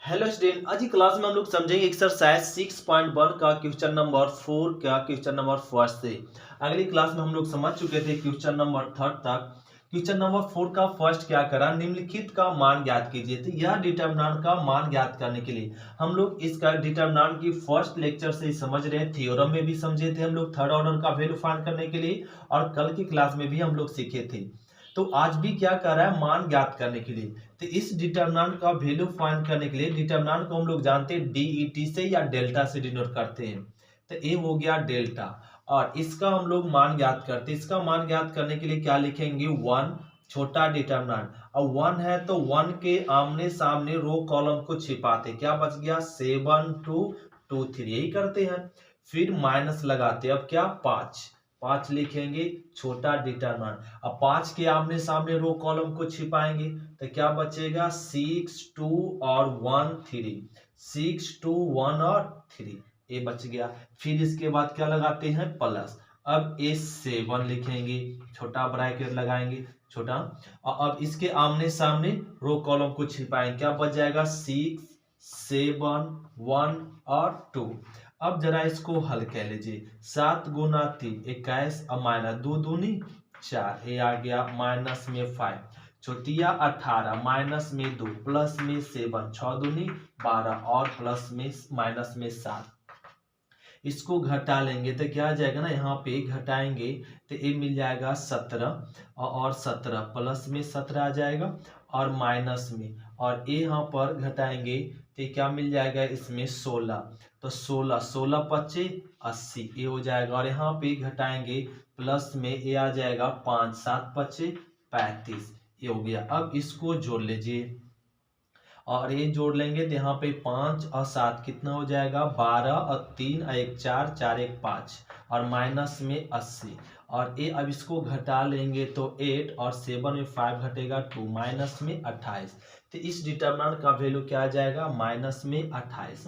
Hello student, आज की class में हम लोग समझेंगे एक्सरसाइज 6.1 का क्वेश्चन नंबर 4 का क्वेश्चन नंबर फर्स्ट से। अगली क्लास में हम लोग समझ चुके थे क्वेश्चन नंबर थर्ड तक। क्वेश्चन नंबर 4 का फर्स्ट क्या करा, निम्नलिखित का मान ज्ञात कीजिए। तो यह डिटर्मिनेंट का मान ज्ञात करने के लिए हम लोग इसका डिटर्मिनेंट की फर्स्ट लेक्चर से ही समझ रहे हैं। थ्योरम में भी समझे थे हम लोग थर्ड ऑर्डर का वैल्यू फाइंड करने के लिए, और कल की क्लास में भी हम लोग सीखे थे। तो आज भी क्या कर रहा है, मान ज्ञात करने के लिए। तो इस डिटर्मिनेंट का वैल्यू फाइंड करने के लिए डिटर्मिनेंट को हम लोग जानते हैं डीईटी से या डेल्टा से डिनोट करते हैं। तो ये हो गया डेल्टा, और इसका हम लोग मान ज्ञात करते हैं। इसका मान ज्ञात करने के लिए क्या लिखेंगे, 1 छोटा डिटर्मिनेंट। अब 1 है तो 1 के आमने सामने रो कॉलम को छिपाते, क्या बच गया 7 2 2 3, यही करते हैं। फिर माइनस लगाते, अब क्या 5 लिखेंगे छोटा डिटर्मिनेंट। अब 5 के आमने सामने रो कॉलम को छिपाएंगे तो क्या बचेगा 6 2 और 1 3, 6 2 1 और 3, ये बच गया। फिर इसके बाद क्या लगाते हैं प्लस। अब ये 7 लिखेंगे, छोटा ब्रैकेट लगाएंगे छोटा, और अब इसके आमने सामने रो कॉलम को छिपाएंगे, क्या बच जाएगा 6 7 1 और 2। अब जरा इसको हल कर लीजिए, 7 गुना 3 21, अब माइनस 2 दूनी 4, ये आ गया माइनस में 5, चौतिया 18, माइनस में 2 प्लस में 7, 6 दूनी 12 और प्लस में माइनस में 7। इसको घटा लेंगे तो क्या आ जाएगा ना, यहाँ पे घटाएंगे तो ये मिल जाएगा 17, और 17 प्लस में 17 आ जाएगा और माइनस में, और ये यहाँ पर घटाएंगे तो क्या मिल जाएगा इसमें 16। तो 16 16 25 80, ये हो जाएगा। और यहाँ पे घटाएंगे प्लस में, ये आ जाएगा 5 7 25 35, ये हो गया। अब इसको जोड़ लीजिए, और ये जोड़ लेंगे तो यहाँ पे 5 और 7 कितना हो जाएगा 12, और 3 और 1 4, 4 1 5, और माइनस में 80। और ये अब इसको घटा लेंगे तो 8, और 7 में 5 घटेगा 2, माइनस में 28। तो इस डिटर्मिनेंट का वैल्यू क्या आ जाएगा माइनस में 28।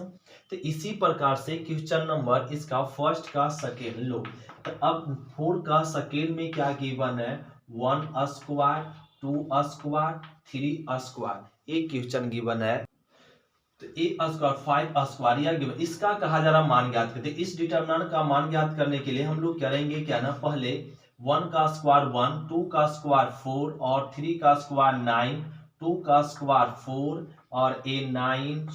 तो इसी प्रकार से क्वेश्चन नंबर इसका फर्स्ट का सेकेंड लो। तो अब 4 का सेकेंड में क्या गिवन है, 1 स्क्वायर 2 स्क्वायर 3 स्क्वायर, एक क्वेश्चन गिवन है। तो ए स्क्वायर 5 स्क्वायर या गिवन, इसका कहा जा रहा मान ज्ञात करते। इस डिटर्मिनेंट का मान ज्ञात करने के लिए हम लोग करेंगे क्या ना, पहले 1 का स्क्वायर 1, 2 का स्क्वायर 4, और 3 का स्क्वायर 9, 2 का स्क्वायर 4, और ए 9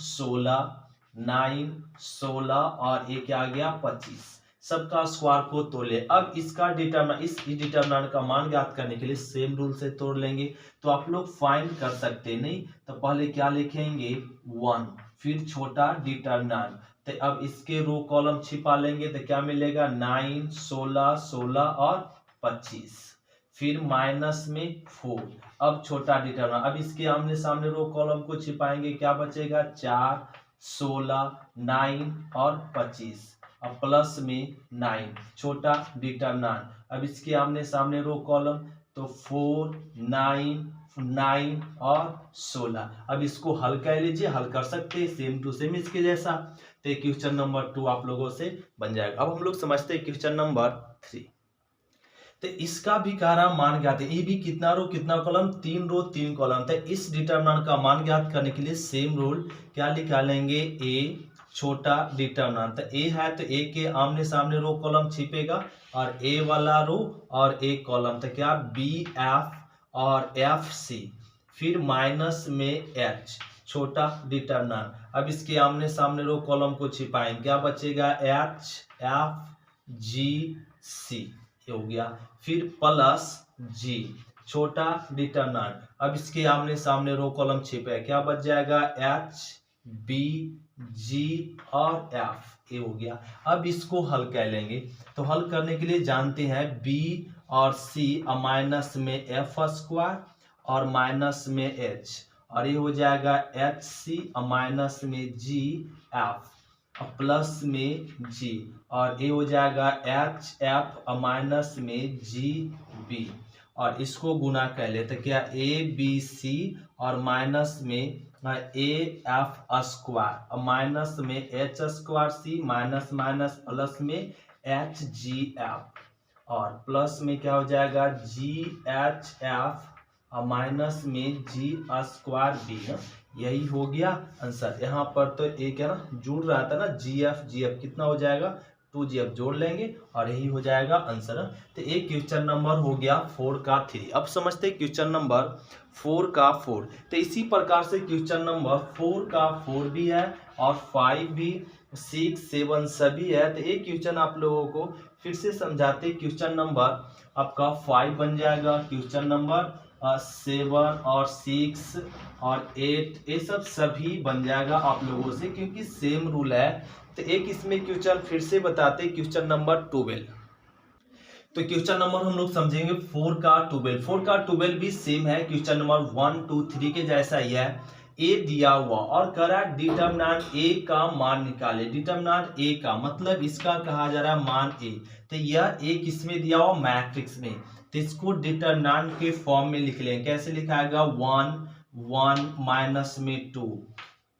16, और ये क्या आ गया 25, सबका स्क्वायर को तोड़ ले। अब इसका डिटर्मिनेंट, इस डिटर्मिनेंट का मान ज्ञात करने के लिए सेम रूल से तोड़ लेंगे, तो आप लोग फाइंड कर सकते नहीं। तो पहले क्या लिखेंगे 1, फिर छोटा डिटर्मिनेंट, तो अब इसके रो कॉलम छिपा लेंगे तो क्या मिलेगा 9 16 16 और 25, फिर माइनस में 4, अब छोटा डिटर्मिनेंट, अब इसके आमने सामने रो कॉलम को छिपाएंगे, क्या बचेगा 4 16 9 और 25, अब प्लस में 9, छोटा डिटर्मिनेंट, अब इसके आमने सामने रो कॉलम, तो 4 9 9 और 16। अब इसको हल कर लीजिए, हल कर सकते हैं सेम टू सेम इसके जैसा। तो क्वेश्चन नंबर 2 आप लोगों से बन जाएगा। अब हम लोग समझते हैं क्वेश्चन नंबर 3। तो इसका भी कह रहा मान ज्ञात है, ये भी कितना रो कितना कॉलम, 3 रो 3 कॉलम। तो इस डिटर्मिनेंट का मान ज्ञात करने के लिए सेम रूल क्या निकालेंगे, ए छोटा डिटर्मिनेंट। तो ए है तो ए के आमने सामने रो कॉलम छिपेगा, और ए वाला रो और ए कॉलम, तो क्या बी एफ और एफ सी, फिर माइनस में एच छोटा डिटर्मिनेंट। अब इसके आमने सामने रो कॉलम को छिपाएंगे, क्या बचेगा एच एफ जी सी, हो गया। फिर प्लस जी छोटा डिटर्मिनेंट, अब इसके आमने सामने रो कॉलम छिपे, क्या बच जाएगा एच बी जी और एफ, ये हो गया। अब इसको हल कर लेंगे, तो हल करने के लिए जानते हैं बी और सी, माइनस में एफ स्क्वायर और माइनस में एच, और ये हो जाएगा एच सी माइनस में जी एफ प्लस में जी, और ये हो जाएगा एच एफ माइनस में जी बी, और इसको गुना कर ले तो क्या ए बी सी और माइनस में ए एफ स्क्वायर माइनस में एच स्क्वायर सी, माइनस माइनस प्लस में एच जी एफ, और प्लस में क्या हो जाएगा जी एच एफ और माइनस में जी स्क्वायर बी ना, यही हो गया आंसर। यहाँ पर तो एक है ना जुड़ रहा था ना जी एफ कितना हो जाएगा 2GF जोड़ लेंगे और यही हो जाएगा आंसर। तो एक क्वेश्चन नंबर हो गया 4 का 3। अब समझते हैं क्वेश्चन नंबर 4 का 4। तो इसी प्रकार से क्वेश्चन नंबर 4 का 4 भी है और 5 भी, 6 7 सभी है। तो एक क्वेश्चन आप लोगों को फिर से समझाते, क्वेश्चन नंबर आपका 5 बन जाएगा, क्वेश्चन नंबर 7 और 6 और 8 ये सब सभी बन जाएगा आप लोगों से, क्योंकि सेम रूल है। तो एक इसमें क्वेश्चन फिर से बताते, क्वेश्चन नंबर 12। तो क्वेश्चन नंबर हम लोग समझेंगे 4 का 12। 4 का 12 भी सेम है, क्वेश्चन नंबर 1 2 3 के जैसा ही है। ए दिया हुआ और कह रहा है डिटरमिनेंट ए का मान निकाले। डिटरमिनेंट ए का मतलब इसका कहा जा रहा है मान ए। तो यह ए किसमें दिया हुआ मैट्रिक्स में, तो इसको डिटरमिनेंट के फॉर्म में लिख लेंगे। कैसे लिखाएगा 1 1 माइनस में 2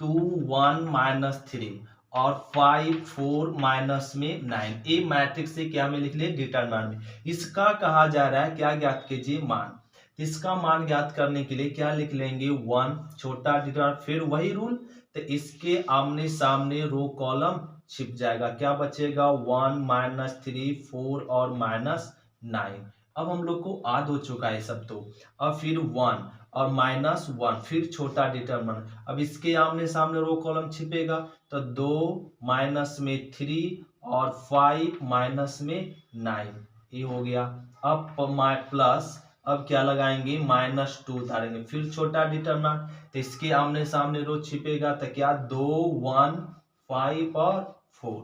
2 1 माइनस 3 और 5 4 माइनस में 9। ए मैट्रिक्स से क्या में लिख ले डिटरमिनेंट में। इसका कहा जा रहा है क्या ज्ञात कीजिए मान। इसका मान ज्ञात करने के लिए क्या लिख लेंगे 1 छोटा डिटरमिनेंट, फिर वही रूल। तो इसके आमने सामने रो कॉलम छिप जाएगा, क्या बचेगा 1 माइनस 3 4 और माइनस 9। अब हम लोग को याद हो चुका है सब। तो अब फिर 1 और माइनस 1 फिर छोटा डिटरमिनेंट। अब इसके आमने सामने रो कॉलम छिपेगा, तो 2 माइनस में 3 और 5 माइनस में 9 ये हो गया। अब प्लस अब क्या लगाएंगे -2 उतारेंगे, फिर छोटा डिटरमिनेंट। तो इसके आमने सामने रो छिपेगा, तो क्या 2 1 5 और 4।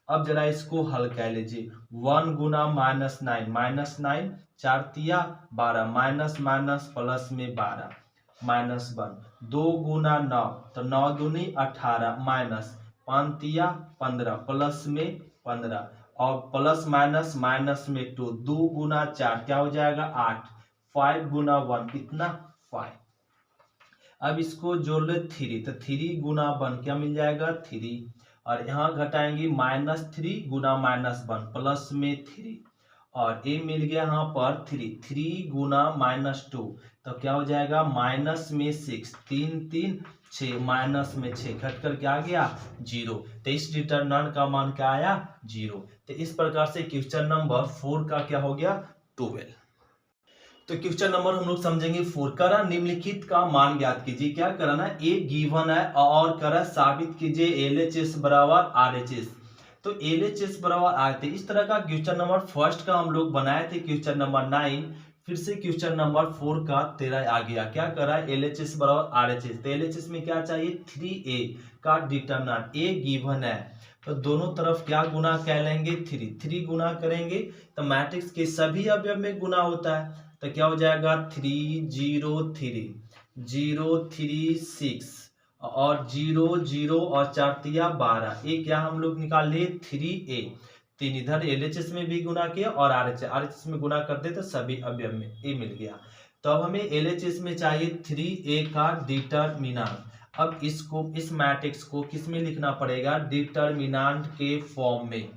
अब जरा इसको हल कर लीजिए। 1 गुना -9 -9 4 तिया 12 माइनस माइनस प्लस में 12 -1। 2 गुना 9 तो 9 दूनी 18 माइनस 5 तिया 15 प्लस में 15 और प्लस माइनस माइनस में 2 2 गुना 4 क्या हो जाएगा 8 5 गुना 1 कितना 5। अब इसको जोड़ ले 3 तो 3 गुना 1 क्या मिल जाएगा 3 और यहाँ घटाएंगे -3 गुना -1 प्लस में 3 और ए मिल गया यहाँ पर 3 गुना -2 तो क्या हो जाएगा माइनस में 6 3 3 6 माइनस में 6 घट कर क्या आ गया 0। तो इस डिटरमिनेंट का मान क्या आया 0। तो इस प्रकार से क्वेश्चन नंबर 4 का क्या हो गया 12। तो क्वेश्चन नंबर हम लोग समझेंगे 4 करा निम्नलिखित का मान ज्ञात कीजिए। क्या कराना ए गिवन है और करा साबित कीजिए LHS बराबर RHS। तो LHS बराबर आए थे इस तरह का क्वेश्चन नंबर फर्स्ट का हम लोग बनाए थे क्वेश्चन नंबर 9। फिर से क्वेश्चन नंबर 4 का 13 आ गया। क्या करा LHS बराबर RHS। तो LHS में क्या चाहिए 3a का डिटरमिनेंट ए गिवन है तो दोनों तरफ क्या गुना कर लेंगे 3 गुना करेंगे तो मैट्रिक्स के सभी अवयव में गुना होता है। तो क्या हो जाएगा 3 0 3 0 3 6 और 0 0 और 4 तिया 12। ये क्या हम लोग निकाल लिए 3a। 3 इधर LHS में भी गुना किया और RHS में गुना करते तो सभी अवयव में a मिल गया। तो अब हमें LHS में चाहिए 3a का डिटरमिनेंट। अब इसको इस मैट्रिक्स को किस में लिखना पड़ेगा डिटरमिनेंट के फॉर्म में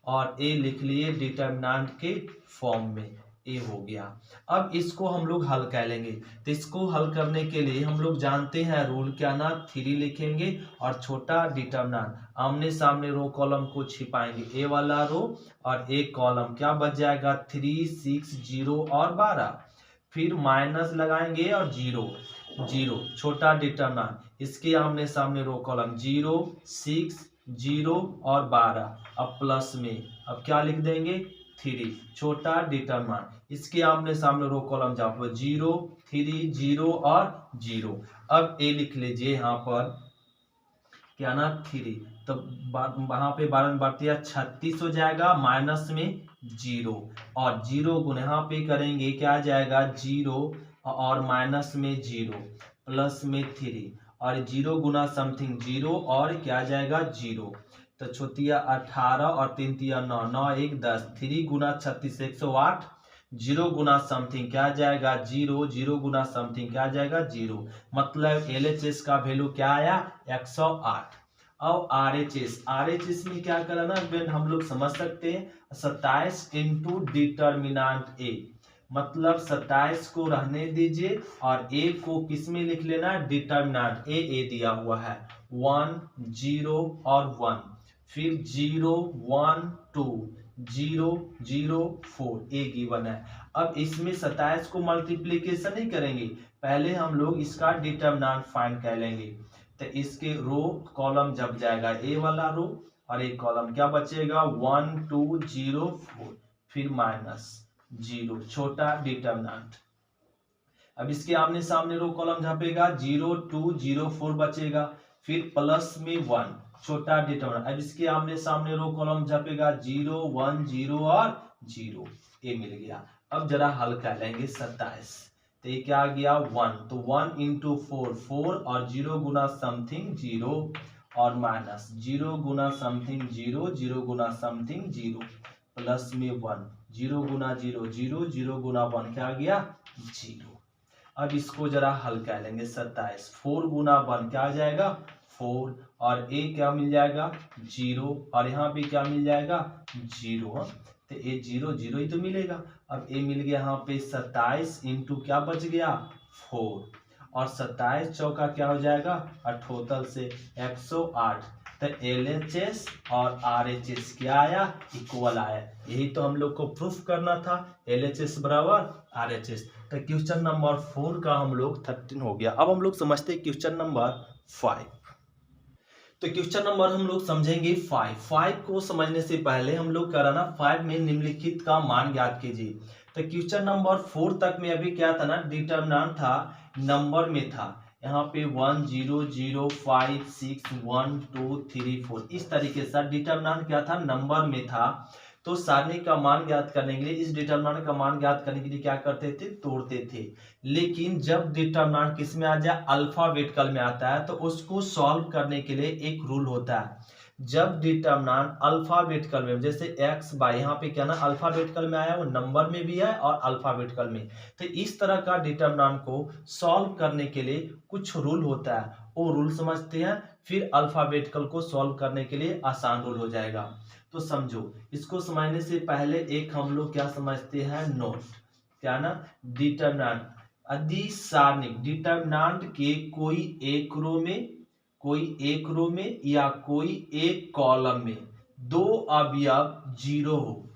और a लिख लिए डिटरमिनेंट के फॉर्म में ए हो गया। अब इसको हम लोग हल कर लेंगे। तो इसको हल करने के लिए हम लोग जानते हैं रूल क्या ना 3 लिखेंगे और छोटा डिटरमिनेंट आमने सामने रो कॉलम को छिपाएंगे ए वाला रो और एक कॉलम क्या बच जाएगा 3 6 0 और 12 फिर माइनस लगाएंगे और 0 0 छोटा डिटरमिनेंट इसके आमने सामने रो कॉलम 0 6 0 और 12 अब प्लस में अब क्या लिख देंगे 3 छोटा डिटरमिनेंट इसके आमने सामने रो कॉलम जाओ 0 3 0 और 0। अब ए लिख लीजिए यहाँ पर क्या ना 3 तो वहां पे 12 बढ़ती 36 हो जाएगा माइनस में 0 और 0 गुना यहाँ पे करेंगे क्या आ जाएगा 0 और माइनस में 0 प्लस में 3 और 0 गुना समथिंग 0 और क्या आ जाएगा 0 तो छोटिया 18 और 3 तिया 9 9 1 10 3 गुना 36 108 0 गुना समथिंग क्या जाएगा 0 0 गुना समथिंग क्या जाएगा 0 मतलब LHS का वैल्यू क्या आया 108। अब RHS में क्या करना हम लोग समझ सकते हैं 27 इंटू डिटरमिनेंट ए मतलब 27 को रहने दीजिए और ए को किस में लिख लेना है, डिटर्मिनेंट ए दिया हुआ है 1 0 और 1, फिर 0 1 2 0 0 4 ए गिवन है। अब इसमें 27 को मल्टीप्लीकेशन नहीं करेंगे, पहले हम लोग इसका डिटर्मिनेंट फाइंड कर लेंगे। तो इसके रो कॉलम जब जाएगा ए वाला रो और एक कॉलम क्या बचेगा 1 2 0 4, फिर माइनस 0 छोटा डिटर्मिनेंट। अब इसके आमने सामने रो कॉलम झापेगा 0 2 0 4 बचेगा, फिर प्लस में 1 छोटा डिटर्मिनेंट। अब इसके आमने सामने रो कॉलम झापेगा 0 1 0 और 0 ए मिल गया। अब जरा हल कर लेंगे 27, तो ये क्या आ गया 1, तो 1 इंटू 4 4 और 0 गुना समथिंग 0 और माइनस 0 गुना समथिंग 0 0 गुना समथिंग 0 प्लस में 1 0 गुना 0 0 0 गुना 1 क्या आ गया 0। अब इसको जरा हल कर लेंगे 27, 4 गुना 1 क्या आ जाएगा 4 और ए क्या मिल जाएगा 0 और यहाँ पे क्या मिल जाएगा 0, तो ए 0 0 ही तो मिलेगा। अब ए मिल गया यहाँ पे 27 इंटू क्या बच गया 4 और 27 चौका क्या हो जाएगा 78 से 108, तो LHS और RHS क्या आया इक्वल आया। यही तो हम लोग को प्रूफ करना था, LHS बराबर RHS। तो क्वेश्चन नंबर 4 का हम लोग 13 हो गया। अब हम लोग समझते हैं क्वेश्चन नंबर 5। तो क्वेश्चन नंबर हम लोग समझेंगे 5 को समझने से पहले हम लोग कराना 5 में निम्नलिखित का मान ज्ञात कीजिए। तो क्वेश्चन नंबर 4 तक में अभी क्या था ना, डिटर्मिनेंट था, नंबर में था, यहाँ पे 1 0 0 5 6 1 2 3 4 इस तरीके से डिटर्मिनेंट क्या था नंबर में था। तो सारणी का मान ज्ञात करने के लिए, इस डिटर्मिनेंट का मान ज्ञात करने के लिए क्या करते थे, तोड़ते थे। लेकिन जब डिटर्मिनेंट किस में आ जाए, अल्फाबेटिकल में आता है, तो उसको सॉल्व करने के लिए एक रूल होता है। जब डिटर्मिनेंट अल्फाबेटिकल में, जैसे x बाई यहाँ पे क्या ना अल्फाबेटिकल में आया, वो नंबर में भी है और अल्फाबेटिकल में, तो इस तरह का डिटर्मिनेंट को सॉल्व करने के लिए कुछ रूल होता है, वो रूल समझते हैं, फिर अल्फाबेटिकल को सॉल्व करने के लिए आसान रूल हो जाएगा। तो समझो, इसको समझने से पहले एक हम लोग क्या समझते हैं, नोट, क्या ना, डिटर्मिनेंट अधिसारणिक, डिटर्मिनेंट के कोई एक रो में या कोई एक कॉलम में दो अवयव 0 हो,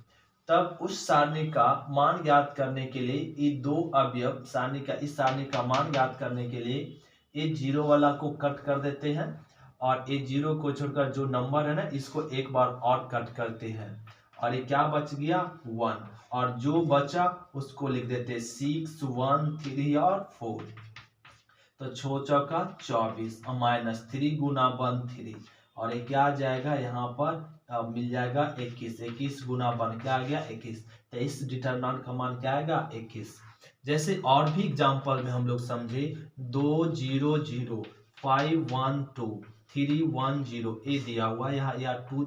तब उस सारणी का मान ज्ञात करने के लिए ये दो अवयव सारणी का, इस सारणी का मान ज्ञात करने के लिए ये 0 वाला को कट कर देते हैं और ये 0 को छोड़कर जो नंबर है ना, इसको एक बार और कट करते हैं और ये क्या बच गया 1, और जो बचा उसको लिख देते 6 1 3 और 4, तो 6 चौका 24 और माइनस 3 गुना 1 3, और ये क्या आ जाएगा यहाँ पर मिल जाएगा 21, 21 गुना 1 क्या आ गया 21, तो इस डिटर्मिनेंट का मान क्या आएगा 21। जैसे और भी एग्जांपल में हम लोग समझे, 2 0 0 5 1 2 3 1 0 ए दिया हुआ है यहाँ, या 2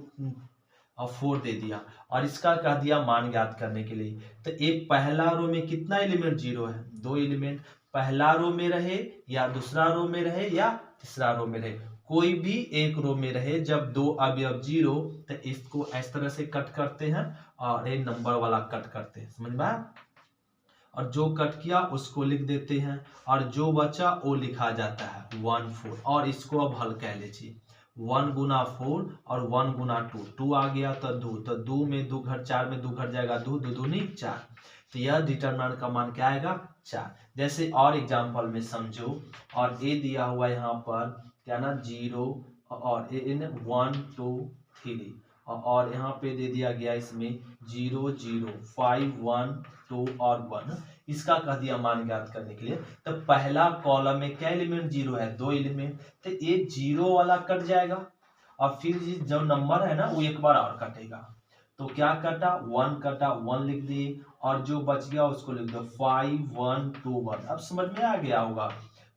और 4 दे दिया और इसका कह दिया मान ज्ञात करने के लिए। तो एक पहला रो में कितना एलिमेंट 0 है, 2 एलिमेंट, पहला रो में रहे या दूसरा रो में रहे या तीसरा रो में रहे, कोई भी एक रो में रहे, जब दो अवयव 0, तो इसको इस तरह से कट करते हैं और ये नंबर वाला कट करते हैं, समझ में आया? और जो कट किया उसको लिख देते हैं और जो बचा वो लिखा जाता है 1 4, और इसको अब हल कह लीजिए, 1 गुना 4 और 1 गुना 2, 2 आ गया तो 2, तो 2 में 2 घट 4 में 2 घट जाएगा 2 2 दूनी 4, तो यह डिटर्मिनेंट का मान क्या आएगा 4। जैसे और एग्जांपल में समझो, और ए दिया हुआ यहाँ पर क्या ना 0 और 1 2 3, और यहाँ पे दे दिया गया इसमें 0 0 5 1 2 और 1, इसका कह दिया मान ज्ञात करने के लिए। तो पहला कॉलम में क्या एलिमेंट 0 है, 2 एलिमेंट, तो ये 0 वाला कट जाएगा और फिर जो नंबर है ना वो एक बार और कटेगा, तो क्या कटा 1 कटा 1 लिख दिए और जो बच गया उसको लिख दो 5 1 2 1। अब समझ में आ गया होगा,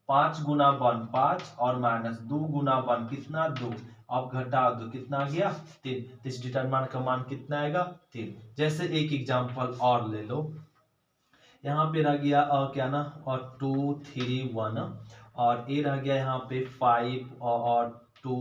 5 गुना 1 5 और माइनस 2 गुना 1 कितना 2, अब घटा दो कितना आ गया 3, तो इस डिटर्मिनेंट का मान कितना आएगा 3। जैसे एक एग्जांपल और ले लो, यहाँ पे रह गया क्या ना और 2 3 1, और ए रह गया यहाँ पे 5 और 2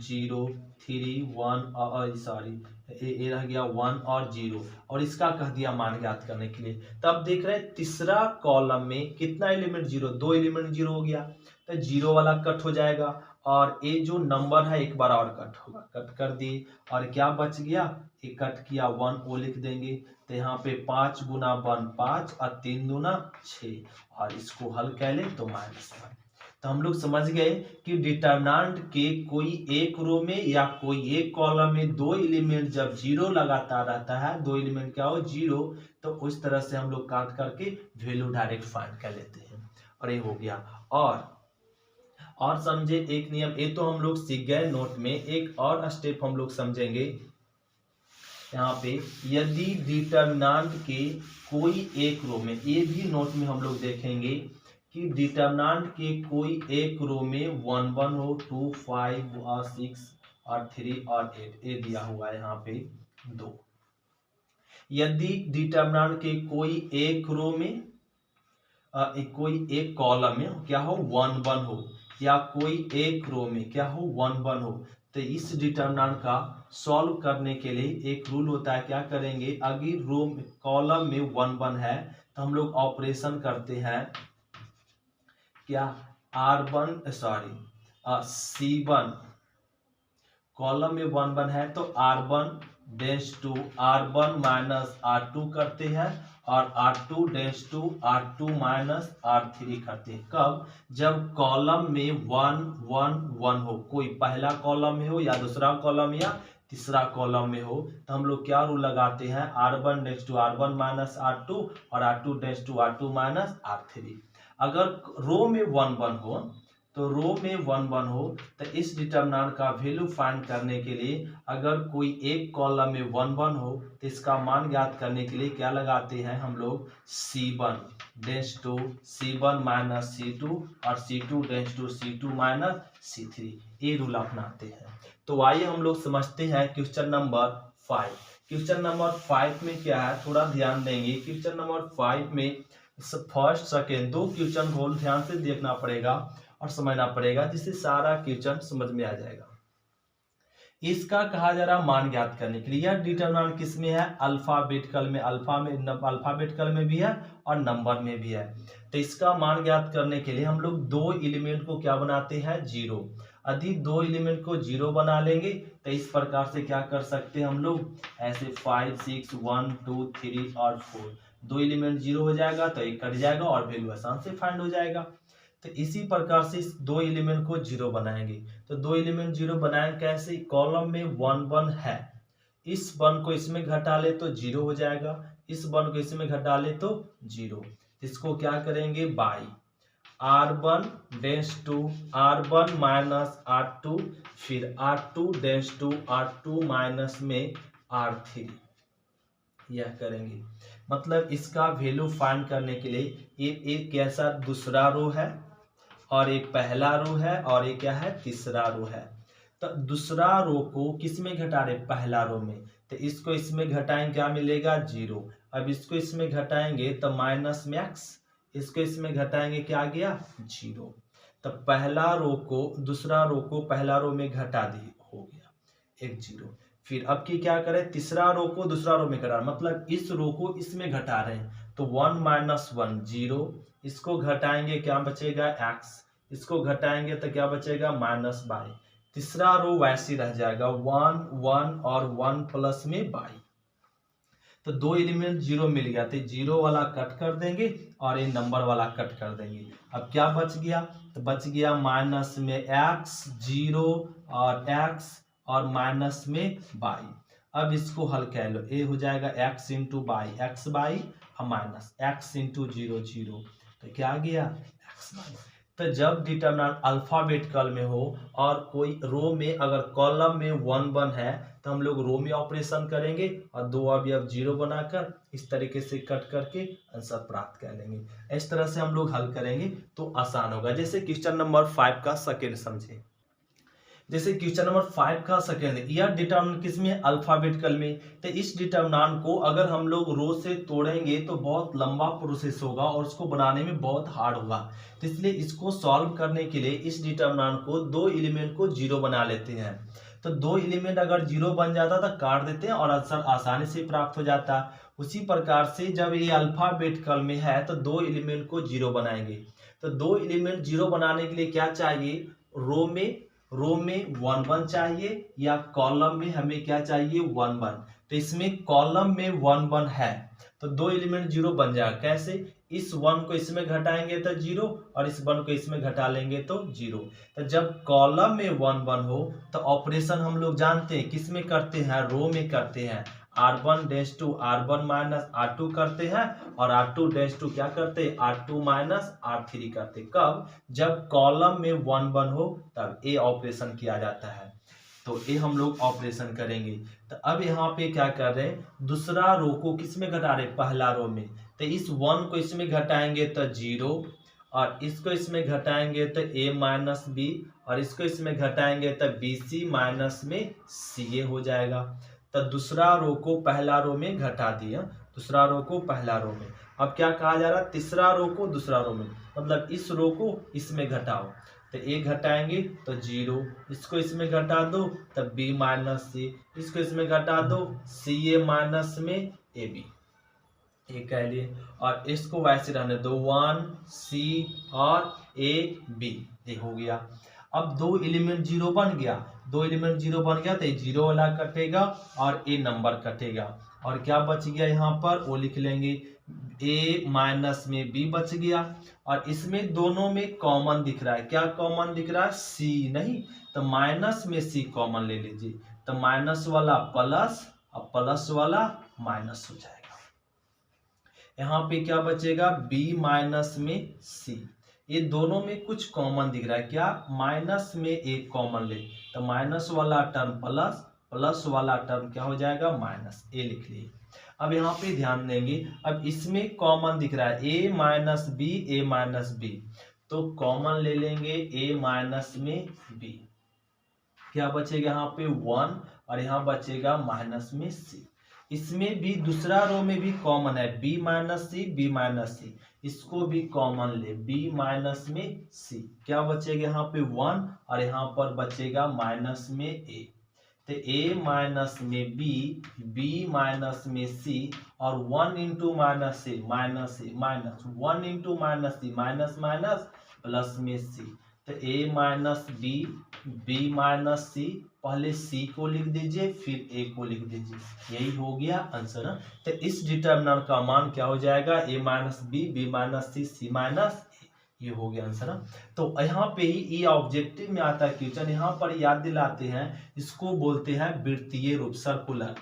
0 3 1 सॉरी ये रह गया 1 और 0 और इसका कह दिया मान ज्ञात करने के लिए। तब देख रहे हैं तीसरा कॉलम में कितना एलिमेंट जीरो, 2 एलिमेंट जीरो हो गया तो जीरो वाला कट हो जाएगा और ये जो नंबर है एक बार और कट होगा, कट कर दिए और क्या बच गया, एक कट किया 1 वो लिख देंगे। तो यहाँ पे 5 गुना 1 5 और 3 दूना 6 और इसको हल कर ले तो -1। तो हम लोग समझ गए कि डिटरमिनेंट के कोई एक रो में या कोई एक कॉलम में दो एलिमेंट जब जीरो लगातार रहता है, दो एलिमेंट क्या हो जीरो, तो उस तरह से हम लोग काट करके वैल्यू डायरेक्ट फाइंड कर लेते हैं। और ये हो गया। और समझे एक नियम, ये तो हम लोग सीख गए नोट में, एक और स्टेप हम लोग समझेंगे यहाँ पे। यदि डिटरमिनेंट के कोई एक रो में, ये भी नोट में हम लोग देखेंगे कि डिटरमिनेंट के कोई एक रो में 1 1 हो, 2 5 और 6 और 3 और 8 ये दिया हुआ है यहाँ पे 2। यदि डिटरमिनेंट के कोई एक रो में कोई एक कॉलम में क्या हो 1 1 हो, या कोई एक रो में क्या हो 1 1 हो, तो इस डिटरमिनेंट का सॉल्व करने के लिए एक रूल होता है। क्या करेंगे, अगर रो कॉलम में 1 1 है तो हम लोग ऑपरेशन करते हैं क्या, C1 कॉलम में 1 1 है तो R1 dash to R1 minus R2 करते हैं और R2 dash to R2 minus R3 करते हैं। कब, जब कॉलम में 1 1 1 हो, कोई पहला कॉलम में हो या दूसरा कॉलम या तीसरा कॉलम में हो, तो हम लोग क्या रूल लगाते हैं, R1 dash to R1 minus R2 और R2 dash to R2 minus R3। अगर रो में 1 1 हो तो रो में 1 1 हो तो इस डिटरमिनेंट का वैल्यू फाइंड करने के लिए अगर कोई एक कॉलम में 1 1 हो तो इसका मान ज्ञात करने के लिए क्या लगाते हैं हम लोग, C1 dash to C1 minus C2 और C2 dash to C2 minus C3, ये रूल अपनाते हैं। तो आइए हम लोग समझते हैं क्वेश्चन नंबर 5। क्वेश्चन नंबर 5 में क्या है, थोड़ा ध्यान देंगे। क्वेश्चन नंबर 5 में फर्स्ट सेकेंड दो क्वेश्चन को ध्यान से देखना पड़ेगा और समझना पड़ेगा, जिससे सारा क्वेश्चन समझ में आ जाएगा। इसका कहा जा रहा मान ज्ञात करने के लिए, यह डिटरमिनेंट किस में है, अल्फाबेटिकल में, अल्फाबेटिकल में भी है और नंबर में भी है। तो इसका मान ज्ञात करने के लिए हम लोग दो एलिमेंट को क्या बनाते हैं, जीरो। यदि दो एलिमेंट को जीरो बना लेंगे तो इस प्रकार से क्या कर सकते हैं हम लोग, ऐसे 5 6 1 2 3 और 4, दो एलिमेंट जीरो हो जाएगा तो एक कट जाएगा और वैल्यू आसान से फाइंड हो जाएगा। तो इसी प्रकार से इस दो एलिमेंट को जीरो बनाएंगे। तो दो एलिमेंट जीरो बनाएंगे कैसे, कॉलम में 1 1 है, इस 1 को इसमें घटा ले तो जीरो हो जाएगा, इस 1 को इसमें घटा ले तो जीरो। इसको क्या करेंगे, by R1 dash to R1 minus R2, फिर R2 dash to R2 minus में R3, यह करेंगे। मतलब इसका वैल्यू फाइंड करने के लिए ये एक कैसा दूसरा रो है और एक पहला रो है और ये क्या है, तीसरा रो है। तो दूसरा रो को किस में घटा रहे, पहला रो में, तो इसको इसमें घटाएंगे क्या मिलेगा, जीरो। अब इसको इसमें घटाएंगे तो माइनस में x, इसको इसमें घटाएंगे क्या आ गया, जीरो। तो पहला रो को दूसरा रो को पहला रो में घटा दिए, हो गया एक जीरो। फिर अब की क्या करें, तीसरा रो को दूसरा रो में घटा, मतलब इस रो को इसमें घटा रहे हैं तो 1 माइनस 1 जीरो, इसको घटाएंगे क्या बचेगा x, इसको घटाएंगे तो क्या बचेगा माइनस बाई, तीसरा रो वैसे रह जाएगा 1 1 और 1 प्लस में बाई। तो दो एलिमेंट जीरो मिल गया तो जीरो वाला कट कर देंगे और ये नंबर वाला कट कर देंगे। अब क्या बच गया, तो बच गया माइनस में x जीरो और x और माइनस में बाई। अब इसको हल कर लो, ये हो जाएगा x इंटू बाई, एक्स बाई और minus x into zero zero, तो क्या आ गया x बाई। तो जब डिटरमिनेंट अल्फाबेटिकल में हो और कोई रो में अगर कॉलम में 1 1 है तो हम लोग रो में ऑपरेशन करेंगे और दो अवयव जीरो बनाकर इस तरीके से कट करके आंसर प्राप्त कर लेंगे। इस तरह से हम लोग हल करेंगे तो आसान होगा। जैसे क्वेश्चन नंबर 5 का सेकेंड समझे। जैसे क्वेश्चन नंबर 5 का सेकेंड, यह डिटर्मिनेंट किसमें, अल्फाबेटिकल में। तो इस डिटर्मिनेंट को अगर हम लोग रो से तोड़ेंगे तो बहुत लंबा प्रोसेस होगा और उसको बनाने में बहुत हार्ड होगा। तो इसलिए इसको सॉल्व करने के लिए इस डिटर्मिनेंट को दो एलिमेंट को जीरो बना लेते हैं। तो दो एलिमेंट अगर जीरो बन जाता तो काट देते हैं और आंसर आसानी से प्राप्त हो जाता। उसी प्रकार से जब ये अल्फाबेटिकल में है तो दो एलिमेंट को जीरो बनाएंगे। तो दो एलिमेंट जीरो बनाने के लिए क्या चाहिए, रो में 1 1 चाहिए या कॉलम में हमें क्या चाहिए 1 1। तो इसमें कॉलम में 1 1 है तो दो एलिमेंट जीरो बन जाएगा। कैसे, इस 1 को इसमें घटाएंगे तो जीरो और इस 1 को इसमें घटा लेंगे तो जीरो। तो जब कॉलम में 1 1 हो तो ऑपरेशन हम लोग जानते हैं किस में करते हैं, रो में करते हैं। R1 dash to R1 minus R2 करते हैं और R2 डैश टू क्या करते हैं, R2 माइनस R3 करते। कब, जब कॉलम में 1 1 हो तब ए ऑपरेशन किया जाता है। तो ए हम लोग ऑपरेशन करेंगे। तो अब यहाँ पे क्या कर रहे हैं, दूसरा रो को किस में घटा रहे, पहला रो में। तो इस 1 को इसमें घटाएंगे तो जीरो और इसको इसमें घटाएंगे तो a माइनस बी और इसको इसमें घटाएंगे तो बी सी माइनस में सी ए हो जाएगा। तो दूसरा रो को पहला रो में घटा दिया, दूसरा रो को पहला रो में। अब क्या कहा जा रहा है, तीसरा रो को दूसरा रो में, मतलब इस रो को इसमें घटाओ। तो ए घटाएंगे तो जीरो, इसको इसमें घटा दो तब बी माइनस सी, इसको इसमें घटा दो सी ए माइनस में ए बी, ये कह लिए। और इसको वैसे रहने दो 1 सी और ए बी, ये हो गया। अब दो एलिमेंट जीरो बन गया, दो एलिमेंट जीरो बन गया तो ये जीरो वाला कटेगा और ए नंबर कटेगा और क्या बच गया यहाँ पर, वो लिख लेंगे ए माइनस में बी बच गया। और इसमें दोनों में कॉमन दिख रहा है, क्या कॉमन दिख रहा है, सी नहीं, तो माइनस में सी कॉमन ले लीजिए। तो माइनस वाला प्लस और प्लस वाला माइनस हो जाएगा। यहाँ पे क्या बचेगा, b माइनस में c, ये दोनों में कुछ कॉमन दिख रहा है, क्या, माइनस में एक कॉमन ले तो माइनस वाला टर्म प्लस, प्लस वाला टर्म क्या हो जाएगा माइनस, ए लिख लिए। अब यहाँ पे ध्यान देंगे, अब इसमें कॉमन दिख रहा है a minus B, A minus B, तो कॉमन ले लेंगे a माइनस में b, क्या बचेगा यहाँ पे 1 और यहाँ बचेगा माइनस में c। इसमें भी दूसरा रो में भी कॉमन है b minus C, B minus सी, इसको भी कॉमन ले b माइनस में c, क्या बचेगा यहाँ पे 1 और यहाँ पर बचेगा माइनस में a। तो a माइनस में b, b माइनस में c और 1 इंटू माइनस से minus a minus 1 into minus c minus minus plus में c। तो a minus b, b minus c, पहले c को लिख दीजिए फिर a को लिख दीजिए, यही हो गया आंसर। तो इस डिटर्मिनेंट का मान क्या हो जाएगा, a minus b, b minus c, c minus a, ये हो गया आंसर। तो यहाँ पे ही ये ऑब्जेक्टिव में आता है क्वेश्चन, यहाँ पर याद दिलाते हैं, इसको बोलते हैं वृत्तीय रूप, सर्कुलर।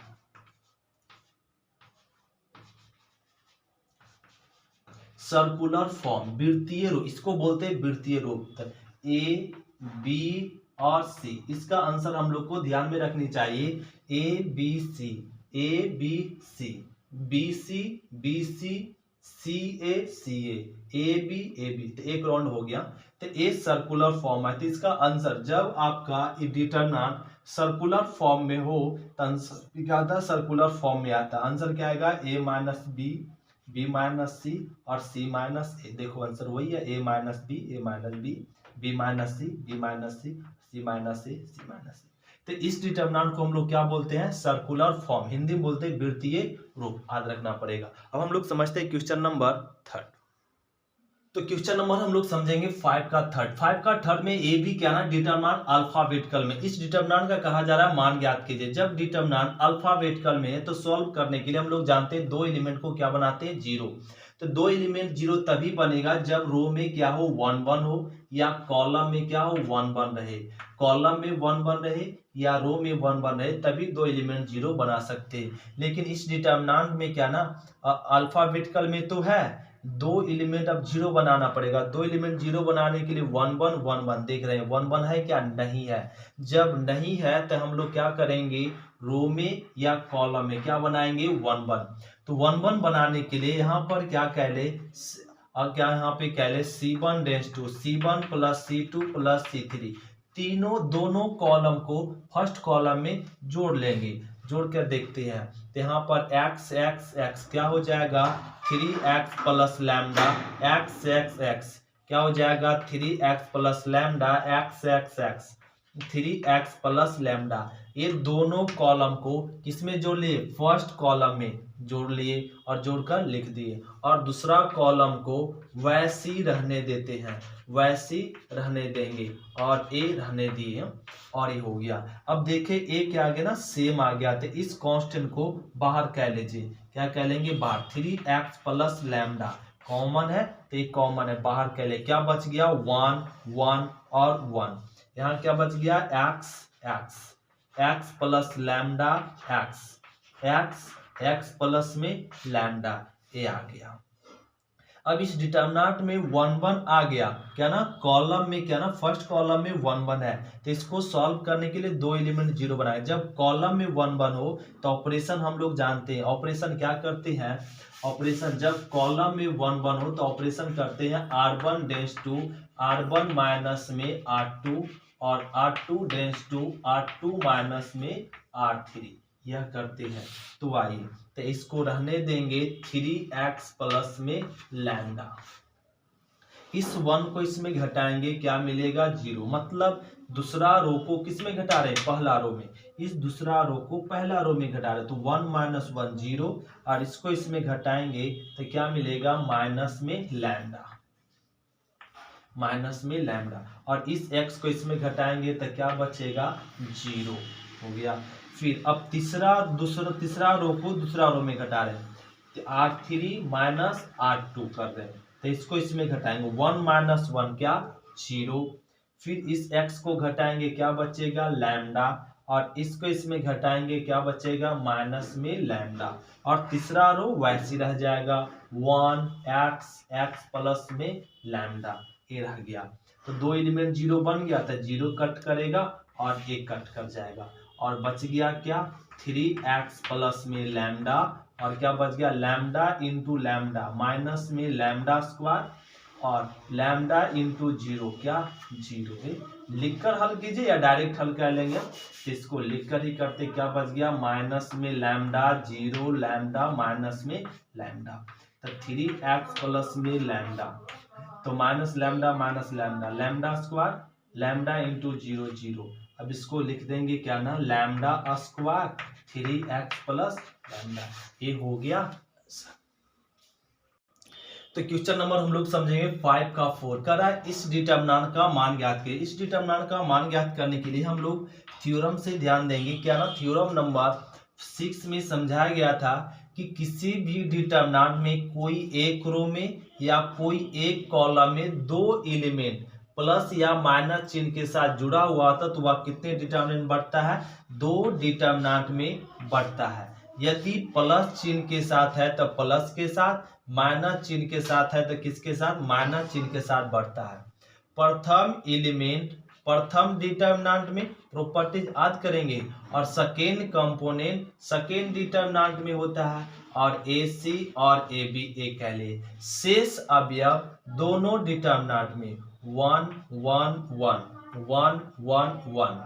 सर्कुलर फॉर्म, वृत्तीय रूप, इसको बोलते हैं वृत्तीय रूप। ए बी और सी, इसका आंसर हम लोग को ध्यान में रखनी चाहिए, A B C, A B C, B C, B C, C A, A B, तो एक राउंड हो गया। तो ए सर्कुलर फॉर्म है, तो इसका आंसर जब आपका डिटर्मिनेंट सर्कुलर फॉर्म में हो तो आंसर क्या आता है, सर्कुलर फॉर्म में आता है। आंसर क्या आएगा, ए minus b, b minus c और सी माइनस ए। देखो आंसर वही है, ए minus B, A minus b, b minus C, B minus c, c minus A, C minus ए। तो इस डिटर्मिनेंट को हम लोग क्या बोलते हैं, सर्कुलर फॉर्म, हिंदी में बोलते हैं वृत्तीय रूप, याद रखना पड़ेगा। अब हम लोग समझते हैं क्वेश्चन नंबर 3। तो क्वेश्चन नंबर हम लोग समझेंगे 5 का थर्ड। 5 का थर्ड में ए बी क्या ना, डिटर्मिनेंट अल्फाबेटिकल में। इस डिटर्मिनेंट का कहा जा रहा है मान ज्ञात कीजिए। जब डिटर्मिनेंट अल्फाबेटिकल में है तो सॉल्व करने के लिए हम लोग जानते हैं दो एलिमेंट को क्या बनाते हैं, जीरो। तो दो एलिमेंट जीरो तभी बनेगा जब रो में क्या हो 1 1 हो या कॉलम में क्या हो 1 1 रहे। कॉलम में 1 1 रहे या रो में 1 1 रहे तभी दो एलिमेंट जीरो बना सकते हैं। लेकिन इस डिटर्मिनेंट में क्या ना, अल्फाबेटिकल में तो है, दो एलिमेंट अब जीरो बनाना पड़ेगा। दो एलिमेंट जीरो बनाने के लिए 1 1 1 1 देख रहे हैं, 1 1 है क्या, नहीं है। जब नहीं है तो हम लोग क्या करेंगे, रो में या कॉलम में क्या बनाएंगे 1 1। तो 1 1 बनाने के लिए यहाँ पर क्या कह ले, और क्या यहाँ पे कह ले C1 dash to, C1 plus C2 plus C3, दोनों कॉलम को फर्स्ट कॉलम में जोड़ लेंगे। जोड़ कर देखते हैं तो यहाँ पर एक्स एक्स एक्स क्या हो जाएगा 3x plus lambda x x x क्या हो जाएगा 3x plus lambda x x x 3x plus lambda. ये दोनों कॉलम को किसमें जोड़ लिए फर्स्ट कॉलम में जोड़ लिए और जोड़कर लिख दिए और दूसरा कॉलम को वैसे ही रहने देते हैं, वैसे रहने देंगे और ए रहने दिए और ये हो गया। अब देखें ए क्या आ गया ना सेम आ गया तो इस कांस्टेंट को बाहर कह लीजिए, क्या कह लेंगे बाहर 3x प्लस लैम्डा कॉमन है तो ये कॉमन है बाहर कह ले क्या बच गया 1 1 और 1 यहाँ क्या बच गया x x x plus lambda x x x plus में लैम्डा ए आ गया। अब इस डिटर्मिनेंट में 1 1 आ गया क्या ना कॉलम में क्या ना फर्स्ट कॉलम में 1 1 है तो इसको सॉल्व करने के लिए दो एलिमेंट जीरो बनाए। जब कॉलम में 1 1 हो तो ऑपरेशन हम लोग जानते हैं, ऑपरेशन क्या करते हैं ऑपरेशन जब कॉलम में 1 1 हो तो ऑपरेशन करते हैं r1 dense to r1 minus में r2 और r2 dense to r2 minus में r3 यह करते हैं। तो आइए तो इसको रहने देंगे 3x प्लस में लैम्डा, इस 1 को इसमें घटाएंगे क्या मिलेगा 0, मतलब दूसरा रो को किसमें घटा रहे हैं पहला रो में, इस दूसरा रो को पहला रो में घटा रहे तो 1 माइनस 1 0 और इसको इसमें घटाएंगे तो क्या मिलेगा माइनस में लैम्डा, माइनस में लैम्डा और इस x को इसमें घटाएंगे तो क्या बचेगा 0 हो गया। फिर अब तीसरा रो को दूसरा रो में घटा रहे हैं तो r3 माइनस r2 कर रहे हैं तो इसको इसमें घटाएंगे 1 माइनस 1 क्या 0। फिर इस x को घटाएंगे क्या बचेगा लैम्डा और इसको इसमें घटाएंगे क्या बचेगा माइनस में लैम्डा और तीसरा रो वैसे रह जाएगा 1 x प्लस में लैम्डा ये रह गया। तो दो एलिमेंट जीरो बन गया तो जीरो कट करेगा और एक कट कर जाएगा और बच गया क्या 3x प्लस में लैम्डा और क्या बच गया लैम्डा इंटू लैम्डा माइनस में लैम्डा स्क्वायर और लैम्डा इंटू 0 क्या 0 है। लिखकर हल कीजिए या डायरेक्ट हल कर लेंगे तो इसको लिखकर ही करते क्या बच गया माइनस में लैम्डा 0 लैम्डा माइनस में लैम्डा तो 3x प्लस में लैम्डा तो minus lambda lambda square lambda into 0 0। अब इसको लिख देंगे क्या ना lambda square 3x plus lambda ये हो गया। तो क्वेश्चन नंबर हम लोग समझेंगे 5 का 4 कर रहा है इस डिटर्मिनेंट का मान ज्ञात करिए। इस डिटर्मिनेंट का मान ज्ञात करने के लिए हम लोग थ्योरम से ध्यान देंगे क्या ना थ्योरम नंबर 6 में समझाया गया था कि किसी भी डिटर्मिनेंट में कोई एक रो में या कोई एक कॉलम में दो एलिमेंट प्लस या माइनस चिन्ह के साथ जुड़ा हुआ था तो वह कितने डिटर्मिनेंट बढ़ता है 2 डिटर्मिनेंट में बढ़ता है। यदि प्लस चिन्ह के साथ है तो प्लस के साथ, माइनस चिन्ह के साथ है तो किसके साथ माइनस चिन्ह के साथ बढ़ता है। प्रथम एलिमेंट प्रथम डिटर्मिनेंट में प्रॉपर्टीज याद करेंगे और सेकेंड कंपोनेंट सेकेंड डिटर्मिनेंट में होता है और ए सी और ए बी ए कह लिए। शेष अवयव दोनों डिटर्मिनेंट में 1 1 1 1 1 1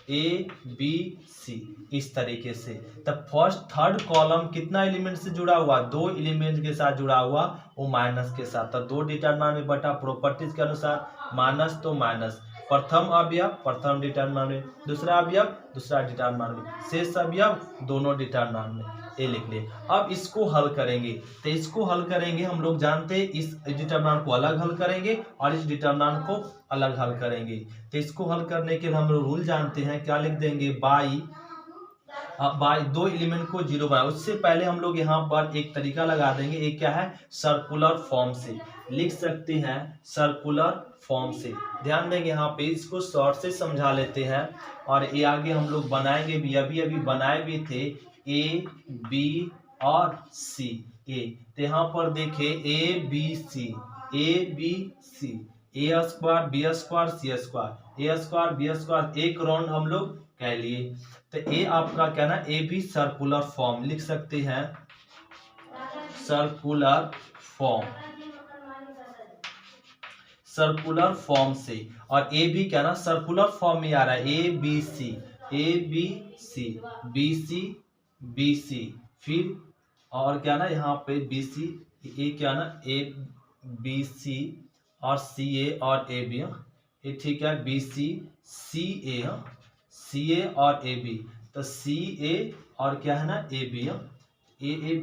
ए बी सी इस तरीके से। तब फर्स्ट थर्ड कॉलम कितना एलिमेंट से जुड़ा हुआ 2 एलिमेंट के साथ जुड़ा हुआ वो माइनस के साथ। तो 2 डिटर्मिनेंट में बटा प्रॉपर्टीज के अनुसार माइनस तो माइनस प्रथम अवयव प्रथम डिटर्मिनेंट में, दूसरा अवयव दूसरा डिटर्मिनेंट में, शेष अवयव दोनों डिटर्मिनेंट में ये लिख लिए। अब इसको हल करेंगे तो इसको हल करेंगे हम लोग जानते हैं इस डिटर्मिनेंट को अलग हल करेंगे और इस डिटर्मिनेंट को अलग हल करेंगे। तो इसको हल करने के लिए हम लोग रूल जानते हैं क्या लिख देंगे बाई 2 एलिमेंट को 0 बनाए। उससे पहले हम लोग यहाँ पर एक तरीका लगा देंगे एक क्या है सर्कुलर फॉर्म से लिख सकते हैं सर्कुलर फॉर्म से। ध्यान देंगे यहाँ पे इसको शॉर्ट से समझा लेते हैं और ये आगे हम लोग बनाएंगे भी, अभी बनाए भी थे ए बी और सी ए। तो यहाँ पर देखे A B C A square B square C square A square B square एक राउंड हम लोग कह लिए। तो ए आपका क्या ना ए भी सर्कुलर फॉर्म लिख सकते हैं सर्कुलर फॉर्म सर्कुलर फॉर्म से, और ए भी क्या ना सर्कुलर फॉर्म में आ रहा है, A B C, A B C, B C, B C, फिर और क्या ना यहाँ पे बी सी, ए क्या ना ए बी सी और सी ए और ए बी, ये ठीक है, B C C A, C A और ए बी, तो सी ए और क्या है ना ए बी,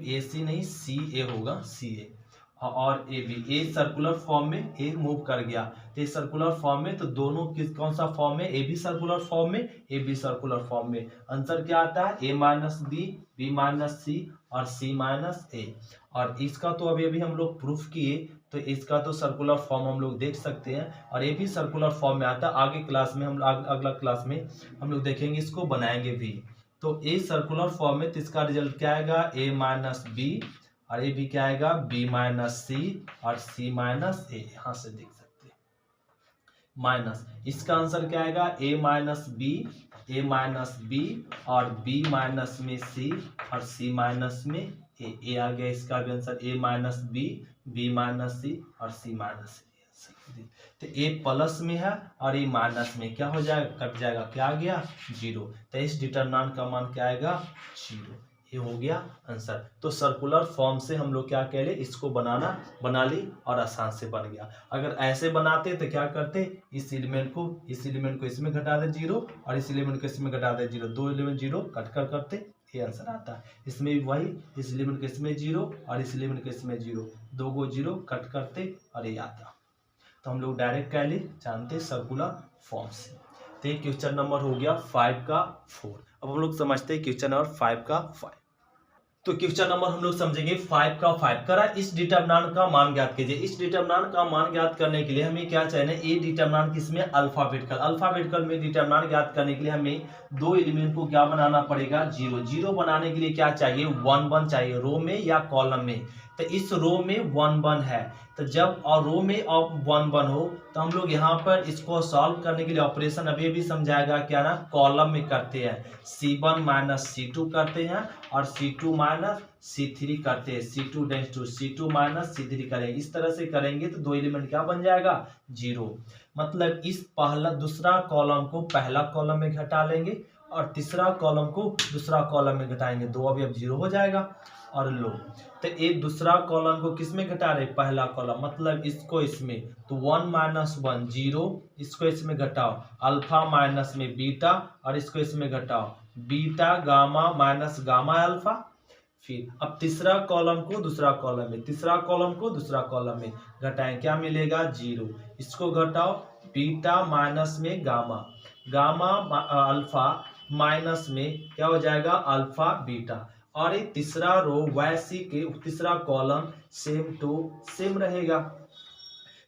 ए सी नहीं सी ए होगा, सी ए और A B, a circular form में ए मूव कर गया, तो ये सर्कुलर फॉर्म में, तो दोनों किस कौन सा फॉर्म में, ए बी सर्कुलर फॉर्म में, ए बी सर्कुलर फॉर्म में। आंसर क्या आता है, ए minus b, b minus c और सी माइनस ए। और इसका तो अभी अभी हम लोग प्रूफ किए, तो इसका तो सर्कुलर फॉर्म हम लोग देख सकते हैं, और ये भी सर्कुलर फॉर्म में आता है। आगे क्लास में हम अगला क्लास में हम लोग देखेंगे, इसको बनाएंगे भी। तो ए सर्कुलर फॉर्म में, तो इसका रिजल्ट क्या आएगा, ए माइनस बी, और ये भी क्या आएगा, बी माइनस सी और सी माइनस ए, यहां से देख सकते हैं माइनस। इसका आंसर क्या आएगा, ए minus B, A minus B और बी माइनस में सी और सी माइनस में ए आ गया। इसका भी answer a minus B minus c और सी माइनस ए। तो ए प्लस में है और ए माइनस में, क्या हो जाएगा, कट जाएगा, क्या आ गया, 0। तो इस डिटरमिनेंट का मान क्या आएगा, 0। ये हो गया आंसर। तो सर्कुलर फॉर्म से हम लोग क्या कह ले, इसको बना ली और आसान से बन गया। अगर ऐसे बनाते तो क्या करते, इस एलिमेंट को इसमें घटा दे 0 और इस एलिमेंट को इसमें घटा दे 0, 2 एलिमेंट 0 कट कर करते, ये आंसर आता है। इसमें भी वही, इस एलिमेंट के इसमें 0 और इस एलिमेंट के इसमें 0, 2 को 0 कट करते और ये आता। तो हम लोग डायरेक्ट क्या ले जानते सर्कुलर फॉर्म से। तो ये क्वेश्चन नंबर हो गया 5 का 4। अब हम लोग समझते हैं क्वेश्चन नंबर 5 का 5। तो क्वेश्चन नंबर हम लोग समझेंगे 5 का 5 करा, इस डिटरमिनेंट का मान ज्ञात कीजिए। इस डिटरमिनेंट का मान ज्ञात करने के लिए हमें क्या चाहिए, ए डिटरमिनेंट किसमें, अल्फाबेटिकल में डिटरमिनेंट ज्ञात करने के लिए हमें 2 एलिमेंट को क्या बनाना पड़ेगा, 0 बनाने के लिए क्या चाहिए, 1 चाहिए, रो में या कॉलम में। तो इस रो में 1 है, तो जब और रो में अब 1 हो, तो हम लोग यहाँ पर इसको सॉल्व करने के लिए ऑपरेशन अभी भी समझाएगा, क्या ना कॉलम में करते हैं, C1 माइनस C2 करते हैं और C2 माइनस C3 करते हैं, C2 dense to C2 minus C3 करेंगे। इस तरह से करेंगे तो 2 एलिमेंट क्या बन जाएगा, 0। मतलब इस दूसरा कॉलम को पहला कॉलम में घटा लेंगे और तीसरा कॉलम को दूसरा कॉलम में घटाएंगे, 2 अभी अब 0 हो जाएगा। और लो, तो एक दूसरा कॉलम को किस में घटा रहे, पहला कॉलम, मतलब इसको इसमें, तो 1 माइनस 1 0, इसको इसमें घटाओ, अल्फा माइनस में बीटा और इसको इसमें घटाओ, beta gamma minus gamma alpha. फिर अब तीसरा कॉलम को दूसरा कॉलम में, तीसरा कॉलम को दूसरा कॉलम में घटाएं, क्या मिलेगा, 0। इसको घटाओ, बीटा माइनस में गामा, गामा अल्फा माइनस में क्या हो जाएगा, अल्फा बीटा। और एक तीसरा रो वैसी के तीसरा कॉलम सेम टू सेम रहेगा।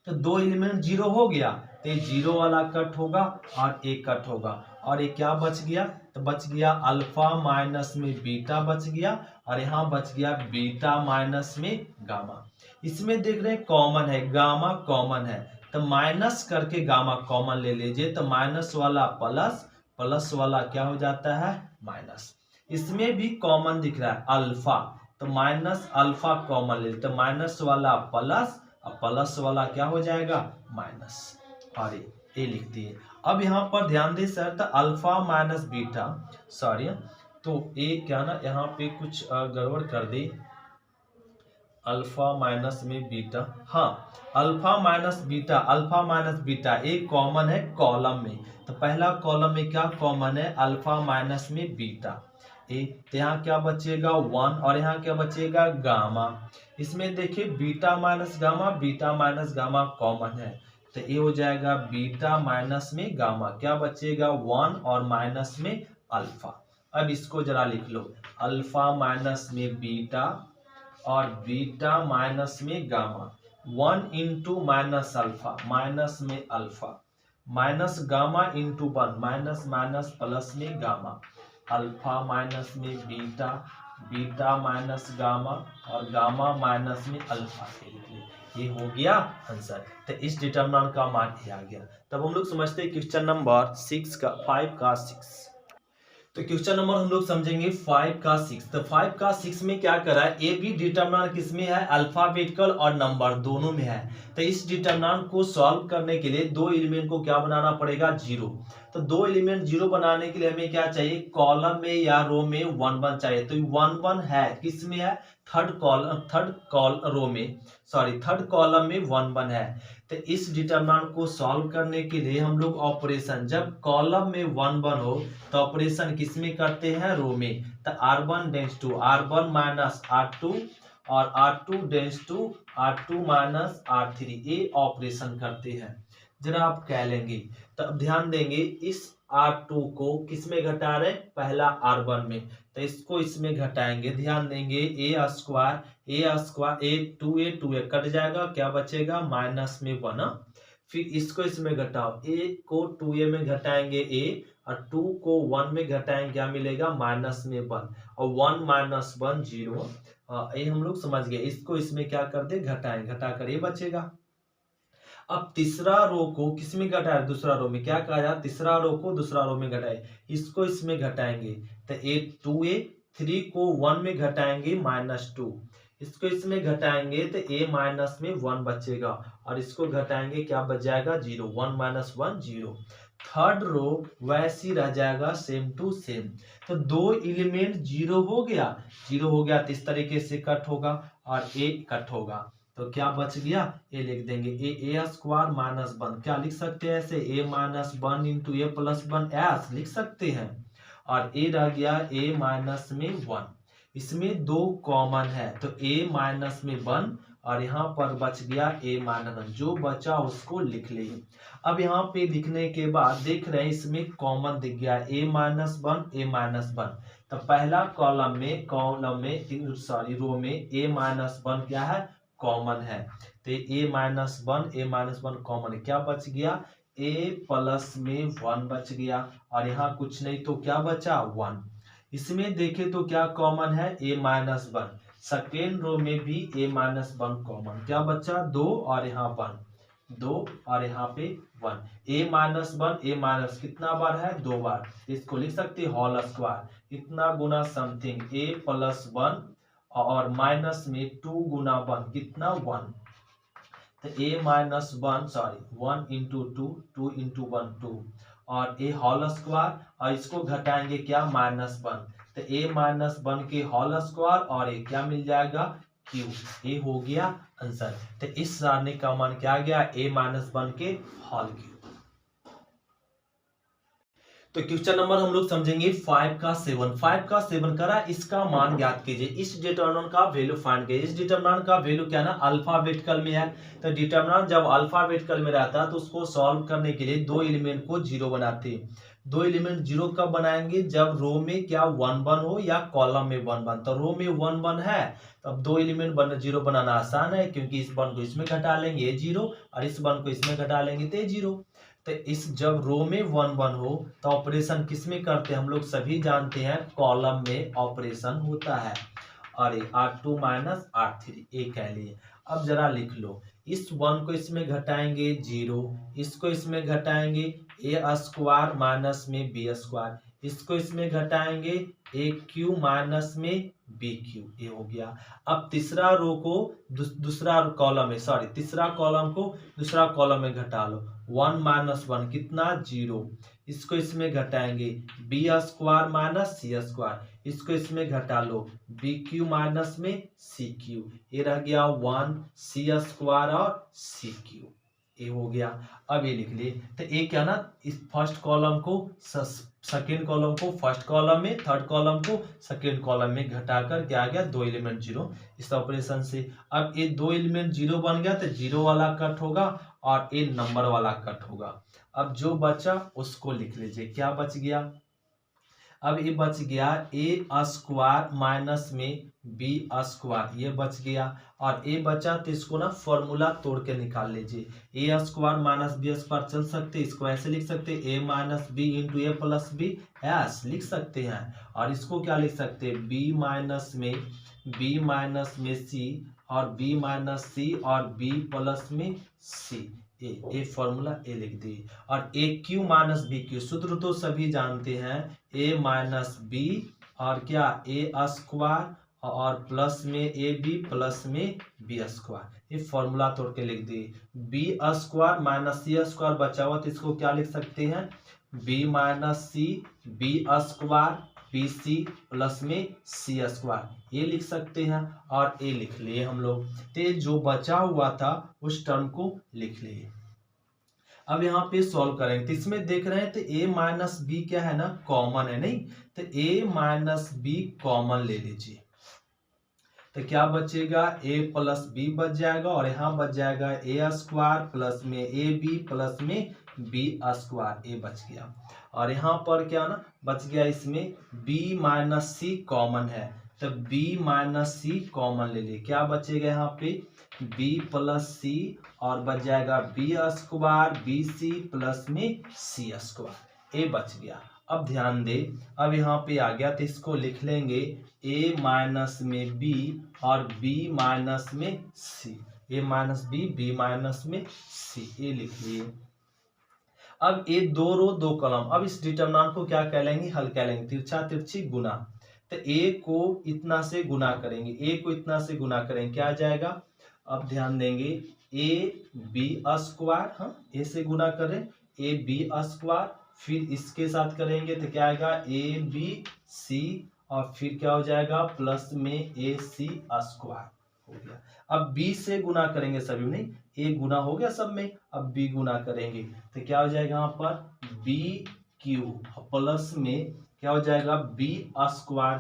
तो 2 एलिमेंट 0 हो गया, तो ये 0 वाला कट होगा और एक कट होगा, और ये क्या बच गया, तो बच गया अल्फा माइनस में बीटा बच गया, और यहाँ बच गया बीटा माइनस में गामा। इसमें देख रहे हैं कॉमन है, गामा कॉमन है, तो माइनस करके गामा कॉमन ले लीजिए, तो माइनस वाला प्लस, प्लस वाला क्या हो जाता है, माइनस। इसमें भी कॉमन दिख रहा है अल्फा, तो माइनस अल्फा कॉमन ले, तो माइनस वाला प्लस और प्लस वाला क्या हो जाएगा, माइनस, और ये लिख दिए। अब यहाँ पर ध्यान दे सर, तो अल्फा माइनस बीटा, सॉरी, तो ये क्या ना यहाँ पे कुछ गड़बड़ कर दी, अल्फा माइनस में बीटा, हाँ अल्फा माइनस बीटा एक कॉमन है कॉलम में, तो पहला कॉलम में क्या कॉमन है, अल्फा माइनस में बीटा, तो यहाँ क्या बचेगा 1 और यहाँ क्या बचेगा गामा। इसमें देखिए बीटा माइनस गामा कॉमन है, तो ये हो जाएगा बीटा माइनस में गामा, क्या बचेगा 1 और माइनस में अल्फा। अब इसको जरा लिख लो, अल्फा माइनस में बीटा और बीटा माइनस में gamma, 1 into minus alpha, minus में alpha, minus gamma into 1, minus minus plus में गामा, अल्फा माइनस में बीटा, बीटा माइनस गामा और गामा माइनस में अल्फा। ये हो गया आंसर। तो इस डिटरमिनेंट का मान ये आ गया। तब हम लोग समझते हैं क्वेश्चन नंबर 5 का 6। तो क्वेश्चन नंबर हम लोग समझेंगे 5 का 6। तो 5 का 6 में क्या करा है, ए बी डिटरमिनेंट किस में है, अल्फाबेटिकल और नंबर दोनों में है। तो इस डिटरमिनेंट को सॉल्व करने के लिए दो एलिमेंट को क्या बनाना पड़ेगा, जीरो। तो दो एलिमेंट जीरो बनाने के लिए हमें क्या चाहिए, कॉलम में या रो में 1 1 चाहिए। तो 1 1 है किस में है, थर्ड कॉलम में 1 1 है। तो इस डिटरमिनेंट को सॉल्व करने के लिए हम लोग ऑपरेशन, जब कॉलम में 1 1 हो तो ऑपरेशन किस में करते हैं, रो में। तो r1 dense to r1 minus r2 और r2 dense to r2 minus r3, ये ऑपरेशन करते हैं। जरा आप कह लेंगे तो अब ध्यान देंगे, इस r2 को किस में घटा रहे, पहला r1 में, तो इसको इसमें घटाएंगे। ध्यान देंगे a square A 2a cut जाएगा, क्या बचेगा, माइनस में 1। फिर इसको इसमें घटाओ, a को 2a में घटाएंगे a और 2 को 1 में घटाएंगे, क्या मिलेगा, माइनस में 1 और 1 माइनस 1 0। ये हम लोग समझ गए। इसको इसमें क्या कर दे, घटाएं, घटा कर ये बचेगा। अब तीसरा रो को किस में घटाए, दूसरा रो में, क्या कहा जाए, तीसरा रो को दूसरा रो में घटाए, इसको इसमें घटाएंगे। तो ए 2a 3 को 1 में घटाएंगे, -2, इसको इसमें घटाएंगे तो a माइनस में 1 बचेगा और इसको घटाएंगे, क्या बच जाएगा, 0, 1 माइनस 1 0। थर्ड रो वैसी रह जाएगा, सेम टू सेम। तो दो एलिमेंट जीरो हो गया तो इस तरीके से कट होगा और a कट होगा। तो क्या बच गया, ए लिख देंगे, ए स्क्वायर माइनस 1, क्या लिख सकते हैं ऐसे, ए माइनस 1 इंटू ए प्लस 1 एस लिख सकते हैं। और ए रह गया ए माइनस में 1, इसमें दो कॉमन है तो ए माइनस में 1 और यहाँ पर बच गया ए माइनस 1, जो बचा उसको लिख ले। अब यहाँ पे लिखने के बाद देख रहे हैं इसमें कॉमन दिख गया, ए माइनस 1। तो पहला कॉलम में रो में ए माइनस 1 क्या है, कॉमन है। तो ए माइनस 1 कॉमन है, क्या बच गया, ए प्लस में 1 बच गया और यहाँ कुछ नहीं तो क्या बचा, 1। इसमें देखे तो क्या कॉमन है, ए माइनस 1। सेकेंड रो में भी ए माइनस 1 कॉमन, क्या बचा, 2 और यहाँ 1, 2 और यहाँ पे 1। ए माइनस 1 ए माइनस कितना बार है, 2 बार, इसको लिख सकते होल स्क्वायर, इतना गुना समथिंग ए प्लस 1 और माइनस में 2 गुना 1 कितना, 1। तो a माइनस 1 इंटू 2 इंटू 1 2 और a होल स्क्वायर और इसको घटाएंगे क्या, माइनस 1। तो a माइनस 1 के होल स्क्वायर और a क्या मिल जाएगा, q। ये हो गया आंसर। तो इस सारणी का मान क्या आ गया, a माइनस 1 के होल क्यूब। तो क्वेश्चन नंबर हम लोग समझेंगे 5 का 7 करा, इसका मान ज्ञात कीजिए, इस डिटरमिनेंट का वैल्यू फाइंड कीजिए। इस डिटरमिनेंट का वैल्यू क्या ना, अल्फाबेटिकल में है। तो डिटरमिनेंट जब अल्फाबेटिकल में रहता है तो उसको सॉल्व करने के लिए दो एलिमेंट को जीरो बनाते हैं। दो एलिमेंट जीरो कब बनाएंगे, जब रो में क्या 1 1 हो या कॉलम में 1 1। तो रो में 1 1 है तो अब दो एलिमेंट जीरो बनाना आसान है, क्योंकि इस 1 को इसमें घटा लेंगे ये 0 और इस 1 को इसमें घटा लेंगे तो ये 0। तो इस जब रो में 1 1 हो तो ऑपरेशन किस में करते हैं, हम लोग सभी जानते हैं कॉलम में ऑपरेशन होता है। और r2 माइनस r3 ये कह लिए। अब जरा लिख लो, इस 1 को इसमें घटाएंगे 0, इसको इसमें घटाएंगे a स्क्वायर माइनस में b स्क्वायर, इसको इसमें घटाएंगे ए क्यू माइनस में बी क्यू, ये हो गया। अब तीसरा रो को तीसरा कॉलम को दूसरा कॉलम में घटा लो, 1 माइनस 1 कितना, 0, इसको इसमें घटाएंगे B square minus C square, इसको इसमें घटा लो बी क्यू माइनस में सी क्यू, ये रह गया 1 सी स्क्वायर और सी क्यू, ये हो गया। अब ये लिख लिए, तो ये क्या ना, इस फर्स्ट कॉलम को सेकेंड कॉलम को फर्स्ट कॉलम में, थर्ड कॉलम को सेकेंड कॉलम में घटाकर क्या आ गया, दो एलिमेंट जीरो इस ऑपरेशन से। अब ये दो एलिमेंट जीरो बन गया तो जीरो वाला कट होगा और ये नंबर वाला कट होगा। अब जो बचा उसको लिख लीजिए, क्या बच गया, अब ये बच गया ए स्क्वायर माइनस में बी स्क्वायर, ये बच गया। और ए बचा तो इसको ना फॉर्मूला तोड़ के निकाल लीजिए, ए स्क्वायर माइनस बी स्क्वायर चल सकते, इसको ऐसे लिख सकते ए माइनस बी इंटू ए प्लस बी एस लिख सकते हैं। और इसको क्या लिख सकते हैं, बी माइनस में सी और बी माइनस सी और बी प्लस में सी, ए फॉर्मूला ए लिख दी। और ए क्यू माइनस बी क्यू, सूत्र तो सभी जानते हैं, ए माइनस बी और क्या ए स्क्वायर और प्लस में ए बी प्लस में बी स्क्वायर, ये फॉर्मूला तोड़ के लिख दी। B square minus C square बचा हुआ तो इसको क्या लिख सकते हैं, B minus C B square B C plus में सी स्क्वायर, ये लिख सकते हैं। और ए लिख लिए हम लोग, तो जो बचा हुआ था उस टर्म को लिख लिए। अब यहाँ पे सॉल्व करेंगे तो इसमें देख रहे हैं तो a माइनस बी क्या है ना, कॉमन है, नहीं तो a माइनस बी कॉमन ले लीजिए तो क्या बचेगा, a प्लस बी बच जाएगा और यहाँ बच जाएगा ए स्क्वायर प्लस में ए बी प्लस में बी स्क्वायर, ए बच गया। और यहाँ पर क्या ना बच गया, इसमें b माइनस सी कॉमन है तो b माइनस सी कॉमन ले लिए, क्या बचेगा यहाँ पे b प्लस सी और बच जाएगा B square B C plus में सी स्क्वायर, ए बच गया। अब ध्यान दे, अब यहाँ पे आ गया तो इसको लिख लेंगे a माइनस में b और b माइनस में c, a minus B minus में c, ए लिख लिए। अब ए दो रो दो कॉलम, अब इस डिटरमिनेंट को क्या कह लेंगे, हल कह लेंगे, तिरछा तिरछी गुना। तो ए को इतना से गुना करेंगे, ए को इतना से गुना करेंगे, क्या आ जाएगा, अब ध्यान देंगे ए बी स्क्वायर, हाँ ए से गुना करें ए बी स्क्वायर, फिर इसके साथ करेंगे तो क्या आएगा ए बी सी और फिर क्या हो जाएगा प्लस में ए सी स्क्वायर हो गया। अब बी से गुना करेंगे सभी, नहीं ए गुना हो गया सब में, अब बी गुना करेंगे तो क्या हो जाएगा यहाँ पर बी क्यू प्लस में क्या हो जाएगा बी स्क्वायर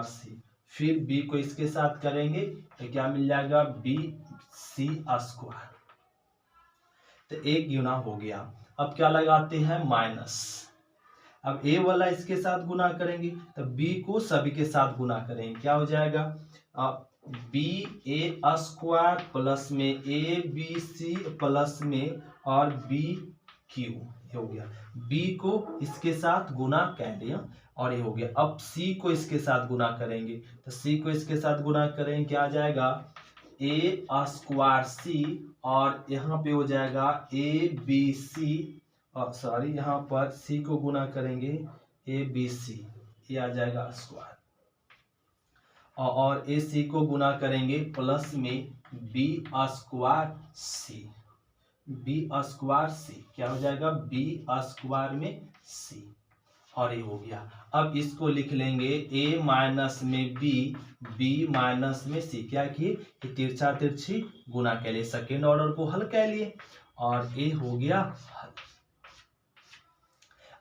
सी, फिर b को इसके साथ करेंगे तो क्या मिल जाएगा बी सी स्क्वायर, तो एक गुना हो गया। अब क्या लगाते हैं माइनस, अब a वाला इसके साथ गुना करेंगे तो b को सभी के साथ गुना करेंगे, क्या हो जाएगा बी ए स्क्वायर प्लस में ए बी सी प्लस में और बी क्यू, ये हो गया। b को इसके साथ गुना कर दिया और ये हो गया। अब c को इसके साथ गुना करेंगे तो c को इसके साथ गुना करेंगे, क्या आ जाएगा ए स्क्वायर सी और यहाँ पे हो जाएगा ए बी सी, सॉरी यहाँ पर c को गुना करेंगे ए बी सी, ये आ जाएगा स्क्वायर और ए सी को गुना करेंगे प्लस में बी स्क्वायर सी, क्या हो जाएगा बी स्क्वायर में सी, और ये हो गया। अब इसको लिख लेंगे a माइनस में b माइनस में c, क्या किए तिरछा तिरछी गुना के लिए सेकेंड ऑर्डर को हल कर लिए और a हो गया हल।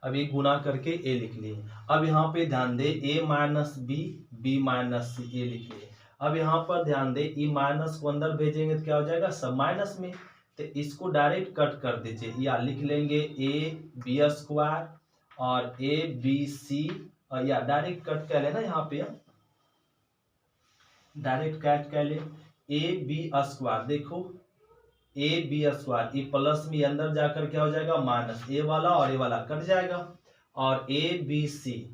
अब ये गुना करके a लिख लिए। अब यहाँ पे ध्यान दे a minus b minus c, ये लिख लिए। अब यहाँ पर ध्यान दे ई माइनस को अंदर भेजेंगे तो क्या हो जाएगा सब माइनस में, तो इसको डायरेक्ट कट कर दीजिए, या लिख लेंगे ए बी स्क्वायर और ए बी सी, और या डायरेक्ट कट कर लेना, यहाँ पे डायरेक्ट कट कर ले ए बी स्क्वायर, देखो ए बी स्क्वायर, ये प्लस में अंदर जाकर क्या हो जाएगा माइनस, ए वाला और ए वाला कट जाएगा और ए बी सी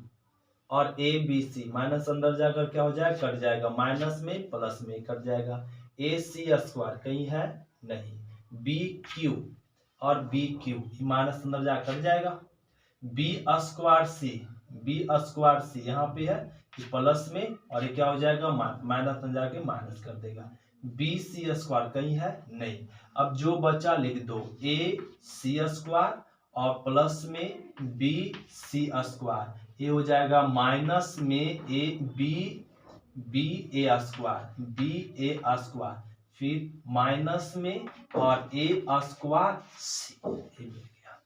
और ए बी सी माइनस अंदर जाकर क्या हो जाएगा कट जाएगा, माइनस में प्लस में कट जाएगा। ए सी स्क्वायर कहीं है नहीं, बी क्यू और बी क्यू माइनस अंदर जाकर कट जाएगा, बी स्क्वायर सी यहाँ पे है प्लस में और ये क्या हो जाएगा माइनस अंदर जाके माइनस कर देगा, बी सी स्क्वायर कहीं है नहीं। अब जो बचा लिख दो ए सी स्क्वायर और प्लस में बी सी स्क्वायर, ये हो जाएगा माइनस में ए बी ए स्क्वायर फिर माइनस में और ए स्क्वायर सी, मिल गया।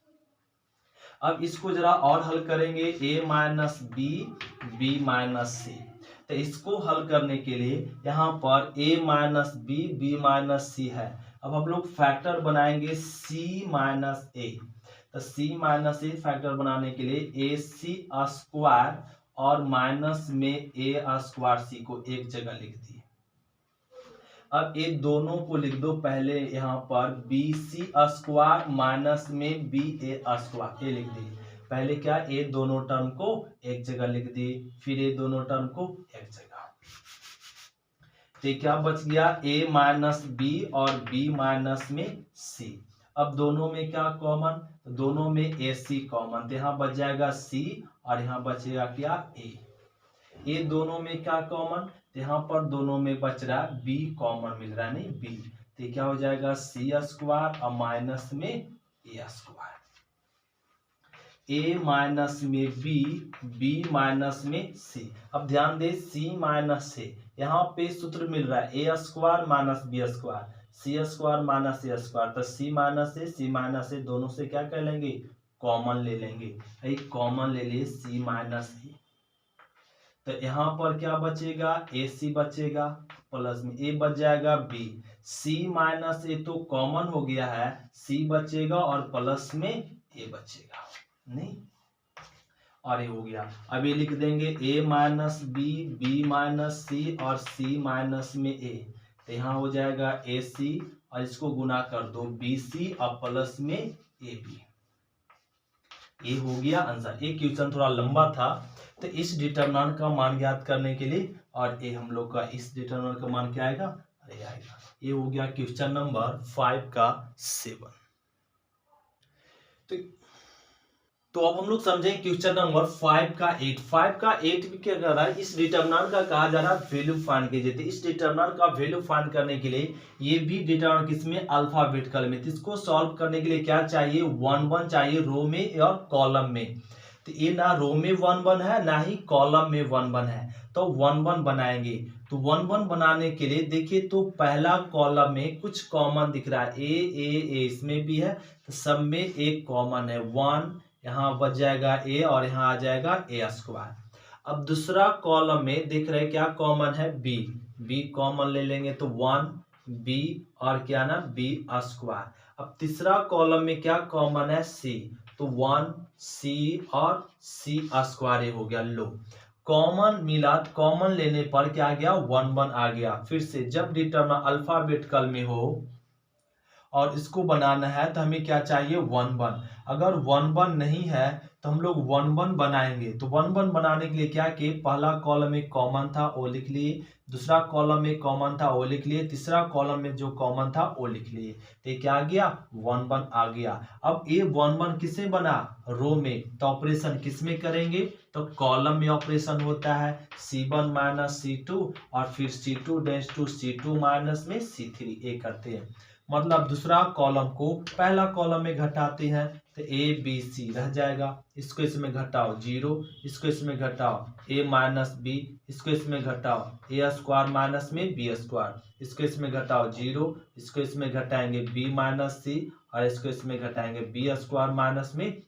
अब इसको जरा और हल करेंगे ए माइनस बी माइनस सी, तो इसको हल करने के लिए यहाँ पर a माइनस बी माइनस सी है। अब हम लोग फैक्टर बनाएंगे c माइनस ए, तो c माइनस ए फैक्टर बनाने के लिए ए सी स्क्वायर और माइनस में ए स्क्वायर सी को एक जगह लिख दिए। अब ये दोनों को लिख दो पहले, यहाँ पर बी सी स्क्वायर माइनस में बी ए स्क्वायर, ये लिख दिए पहले, क्या ये दोनों टर्म को एक जगह लिख दी, फिर ये दोनों टर्म को एक जगह। तो क्या बच गया a माइनस बी और b माइनस में c। अब दोनों में क्या कॉमन, तो दोनों में ac कॉमन, तो यहाँ बच जाएगा c और यहाँ बचेगा क्या a दोनों में क्या कॉमन, तो यहाँ पर दोनों में बच रहा है b कॉमन मिल रहा है, नहीं b, तो क्या हो जाएगा c स्क्वायर और माइनस में a स्क्वायर, a माइनस में b माइनस में c। अब ध्यान दे c माइनस से यहाँ पे सूत्र मिल रहा है a square minus b square, c square minus a square, तो c माइनस a दोनों से क्या कर लेंगे कॉमन ले लेंगे, एक कॉमन ले लिए c माइनस a, तो यहाँ पर क्या बचेगा ac बचेगा प्लस में a बच जाएगा b, c माइनस a तो कॉमन हो गया है, c बचेगा और प्लस में a बचेगा, नहीं और ये हो गया। अब ये लिख देंगे a minus B minus c और c माइनस में a, तो यहाँ हो जाएगा ac और इसको गुना कर दो bc और प्लस में ab, ये हो गया आंसर। ये क्वेश्चन थोड़ा लंबा था, तो इस डिटरमिनेंट का मान ज्ञात करने के लिए, और ये हम लोग का इस डिटरमिनेंट का मान क्या आएगा, अरे आएगा। ये हो गया क्वेश्चन नंबर 5 का 7। तो अब हम लोग समझें क्वेश्चन नंबर 5 का 8। 5 का 8 भी क्या कर रहा है, इस डिटरमिनेंट का कहा जा रहा है वैल्यू फाइंड कीजिए। तो इस डिटरमिनेंट का वैल्यू फाइंड करने के लिए ये भी डिटरमिनेंट किसमें अल्फाबेटिकल में, तो इसको सॉल्व करने के लिए क्या चाहिए 1 1 चाहिए रो में और कॉलम में। तो ये ना रो में 1 1 है ना ही कॉलम में 1 1 है, तो 1 1 बनाएंगे। तो 1 1 बनाने के लिए देखिए, तो पहला कॉलम में कुछ कॉमन दिख रहा है, ए इसमें भी है, तो सब में एक कॉमन है 1, यहाँ बच जाएगा a और यहाँ आ जाएगा a स्क्वायर। अब दूसरा कॉलम में देख रहे क्या कॉमन है b कॉमन ले लेंगे, तो 1 b और क्या ना b स्क्वायर। अब तीसरा कॉलम में क्या कॉमन है c, तो 1 c और c स्क्वायर हो गया। लो कॉमन मिला, कॉमन लेने पर क्या आ गया 1 1 आ गया। फिर से जब डिटरमिनेंट अल्फाबेटिकल में हो और इसको बनाना है तो हमें क्या चाहिए 1 1। अगर 1 1 नहीं है तो हम लोग 1 1 बनाएंगे। तो 1 1 बनाने के लिए क्या कि पहला कॉलम में कॉमन था वो लिख लिए, दूसरा कॉलम में कॉमन था वो लिख लिए, तीसरा कॉलम में जो कॉमन था वो लिख लिए, तो ये क्या आ गया 1 1 आ गया। अब ये 1 1 किसे बना रो में, तो ऑपरेशन किस में करेंगे, तो कॉलम में ऑपरेशन होता है c1 माइनस c2 और फिर c2 dash to c2 minus में c3, ये करते हैं। मतलब दूसरा कॉलम को पहला कॉलम में घटाते हैं, तो ए बी सी रह जाएगा, इसको इसमें घटाओ 0, इसको इसमें घटाओ ए माइनस बी, इसको इसमें घटाओ ए स्क्वायर माइनस में बी स्क्वायर, इसको इसमें घटाओ 0, इसको इसमें घटाएंगे बी माइनस सी और इसको इसमें घटाएंगे बी स्क्वायर माइनस में,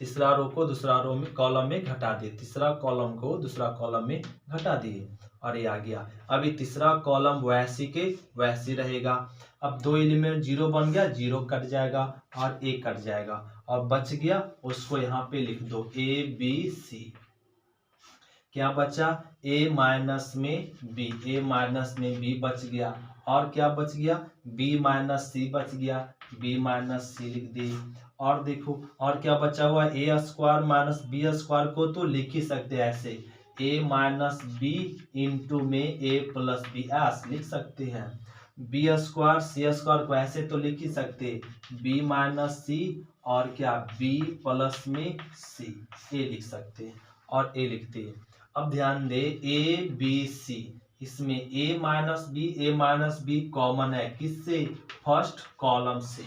तीसरा रो को दूसरा रो में कॉलम में घटा दिए, तीसरा कॉलम को दूसरा कॉलम में घटा दिए और ये आ गया। अभी तीसरा कॉलम वैसी के वैसी रहेगा। अब दो एलिमेंट 0 बन गया, 0 कट जाएगा और a कट जाएगा और बच गया, उसको यहाँ पे लिख दो a b c। क्या बचा a माइनस में b, a माइनस में b बच गया और क्या बच गया b माइनस c बच गया, b माइनस c लिख दिए। और देखो और क्या बचा हुआ है a square minus b square को तो लिख ही सकते हैं ऐसे a माइनस b इंटू में a प्लस बी एस लिख सकते हैं। बी स्क्वायर सी स्क्वायर को ऐसे तो लिख ही सकते b माइनस सी और क्या b प्लस में c, ए लिख सकते हैं और a लिखते हैं। अब ध्यान दे a b c, इसमें a माइनस बी कॉमन है किससे, फर्स्ट कॉलम से,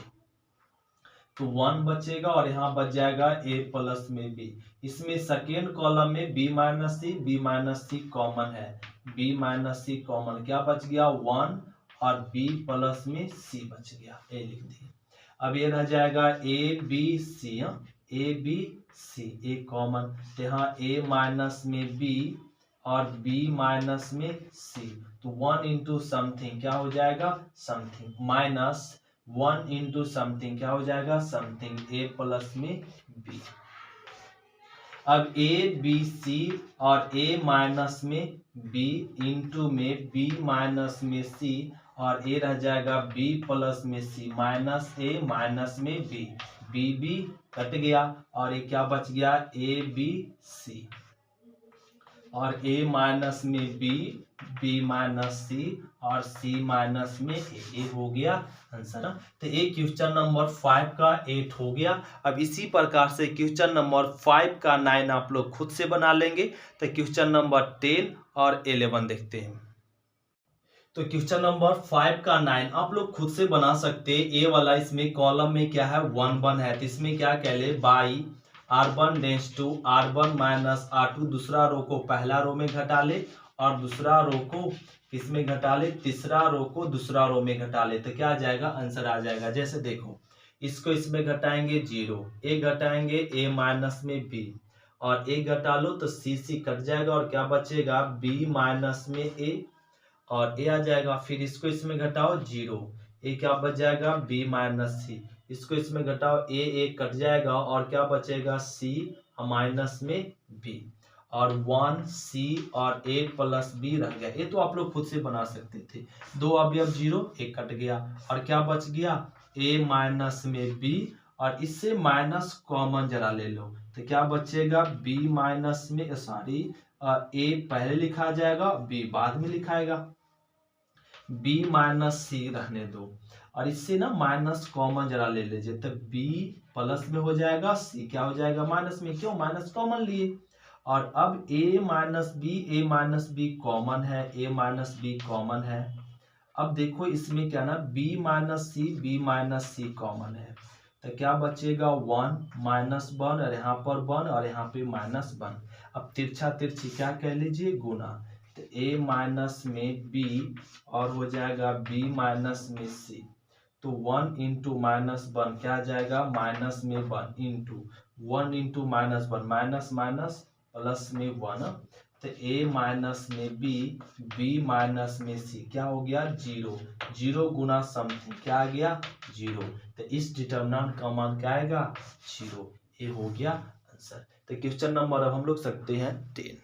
तो 1 बचेगा और यहाँ बच जाएगा a प्लस में b। इसमें सेकेंड कॉलम में b माइनस सी कॉमन है, b माइनस सी कॉमन, क्या बच गया 1 और b प्लस में c बच गया, a लिख दिए। अब ये रह जाएगा a b c, a common, तो यहाँ a माइनस में b और b माइनस में c, तो 1 इंटू समथिंग क्या हो जाएगा समथिंग, माइनस 1 इंटू समथिंग क्या हो जाएगा समथिंग, a प्लस में b। अब a b c और a माइनस में b इंटू में b माइनस में c और a रह जाएगा b प्लस में c माइनस a माइनस में b, b कट गया और ये क्या बच गया a b c। और ए माइनस में बी, बी माइनस सी और सी माइनस में ए हो गया आंसर। तो ये क्वेश्चन नंबर 5 का 8 हो गया। अब इसी प्रकार से क्वेश्चन नंबर 5 का 9 आप लोग खुद से बना लेंगे। तो क्वेश्चन नंबर 10 और 11 देखते हैं। तो क्वेश्चन नंबर 5 का 9 आप लोग खुद से बना सकते हैं। ए वाला इसमें कॉलम में क्या है 1 1 है, तो इसमें क्या कह ले by R1 dense to R1 minus R2, दूसरा रो को पहला रो में घटा ले और दूसरा रो को किसमें घटा ले, तीसरा रो को दूसरा रो में घटा ले, तो क्या आ जाएगा आंसर आ जाएगा। जैसे देखो इसको इसमें घटाएंगे 0, ए घटाएंगे ए माइनस में बी और ए घटा लो तो सी सी कट जाएगा और क्या बचेगा बी माइनस में ए और ए आ जाएगा। फिर इसको इसमें घटाओ 0, ए क्या बच जाएगा बी माइनस सी, इसको इसमें घटाओ ए कट जाएगा और क्या बचेगा सी माइनस में बी और 1 सी और ए प्लस बी रह गया। ये तो आप लोग खुद से बना सकते थे। 2 अवयव 0, ए कट गया और क्या बच गया ए माइनस में बी और इससे माइनस कॉमन जरा ले लो तो क्या बचेगा बी माइनस में सॉरी ए पहले लिखा जाएगा बी बाद में लिखाएगा, बी माइनस सी रहने दो और इससे ना माइनस कॉमन जरा ले लीजिए तो बी प्लस में हो जाएगा, सी क्या हो जाएगा माइनस में, क्यों माइनस कॉमन लिए। और अब ए माइनस बी कॉमन है, ए माइनस बी कॉमन है। अब देखो इसमें क्या ना बी माइनस सी कॉमन है तो क्या बचेगा 1 माइनस 1 और यहाँ पर 1 और यहाँ पे माइनस 1। अब तिरछा तिरछी क्या कह लीजिए गुना, तो ए माइनस में बी और हो जाएगा बी माइनस में सी, तो 1 इंटू माइनस 1 क्या आ जाएगा माइनस में 1 into 1 into minus 1 minus minus plus में 1, तो ए माइनस में बी, बी माइनस में सी क्या हो गया 0, 0 गुना समथिंग क्या आ गया 0, तो इस डिटरमिनेंट का मान क्या आएगा 0, ये हो गया आंसर। तो क्वेश्चन नंबर अब हम लोग सकते हैं 10।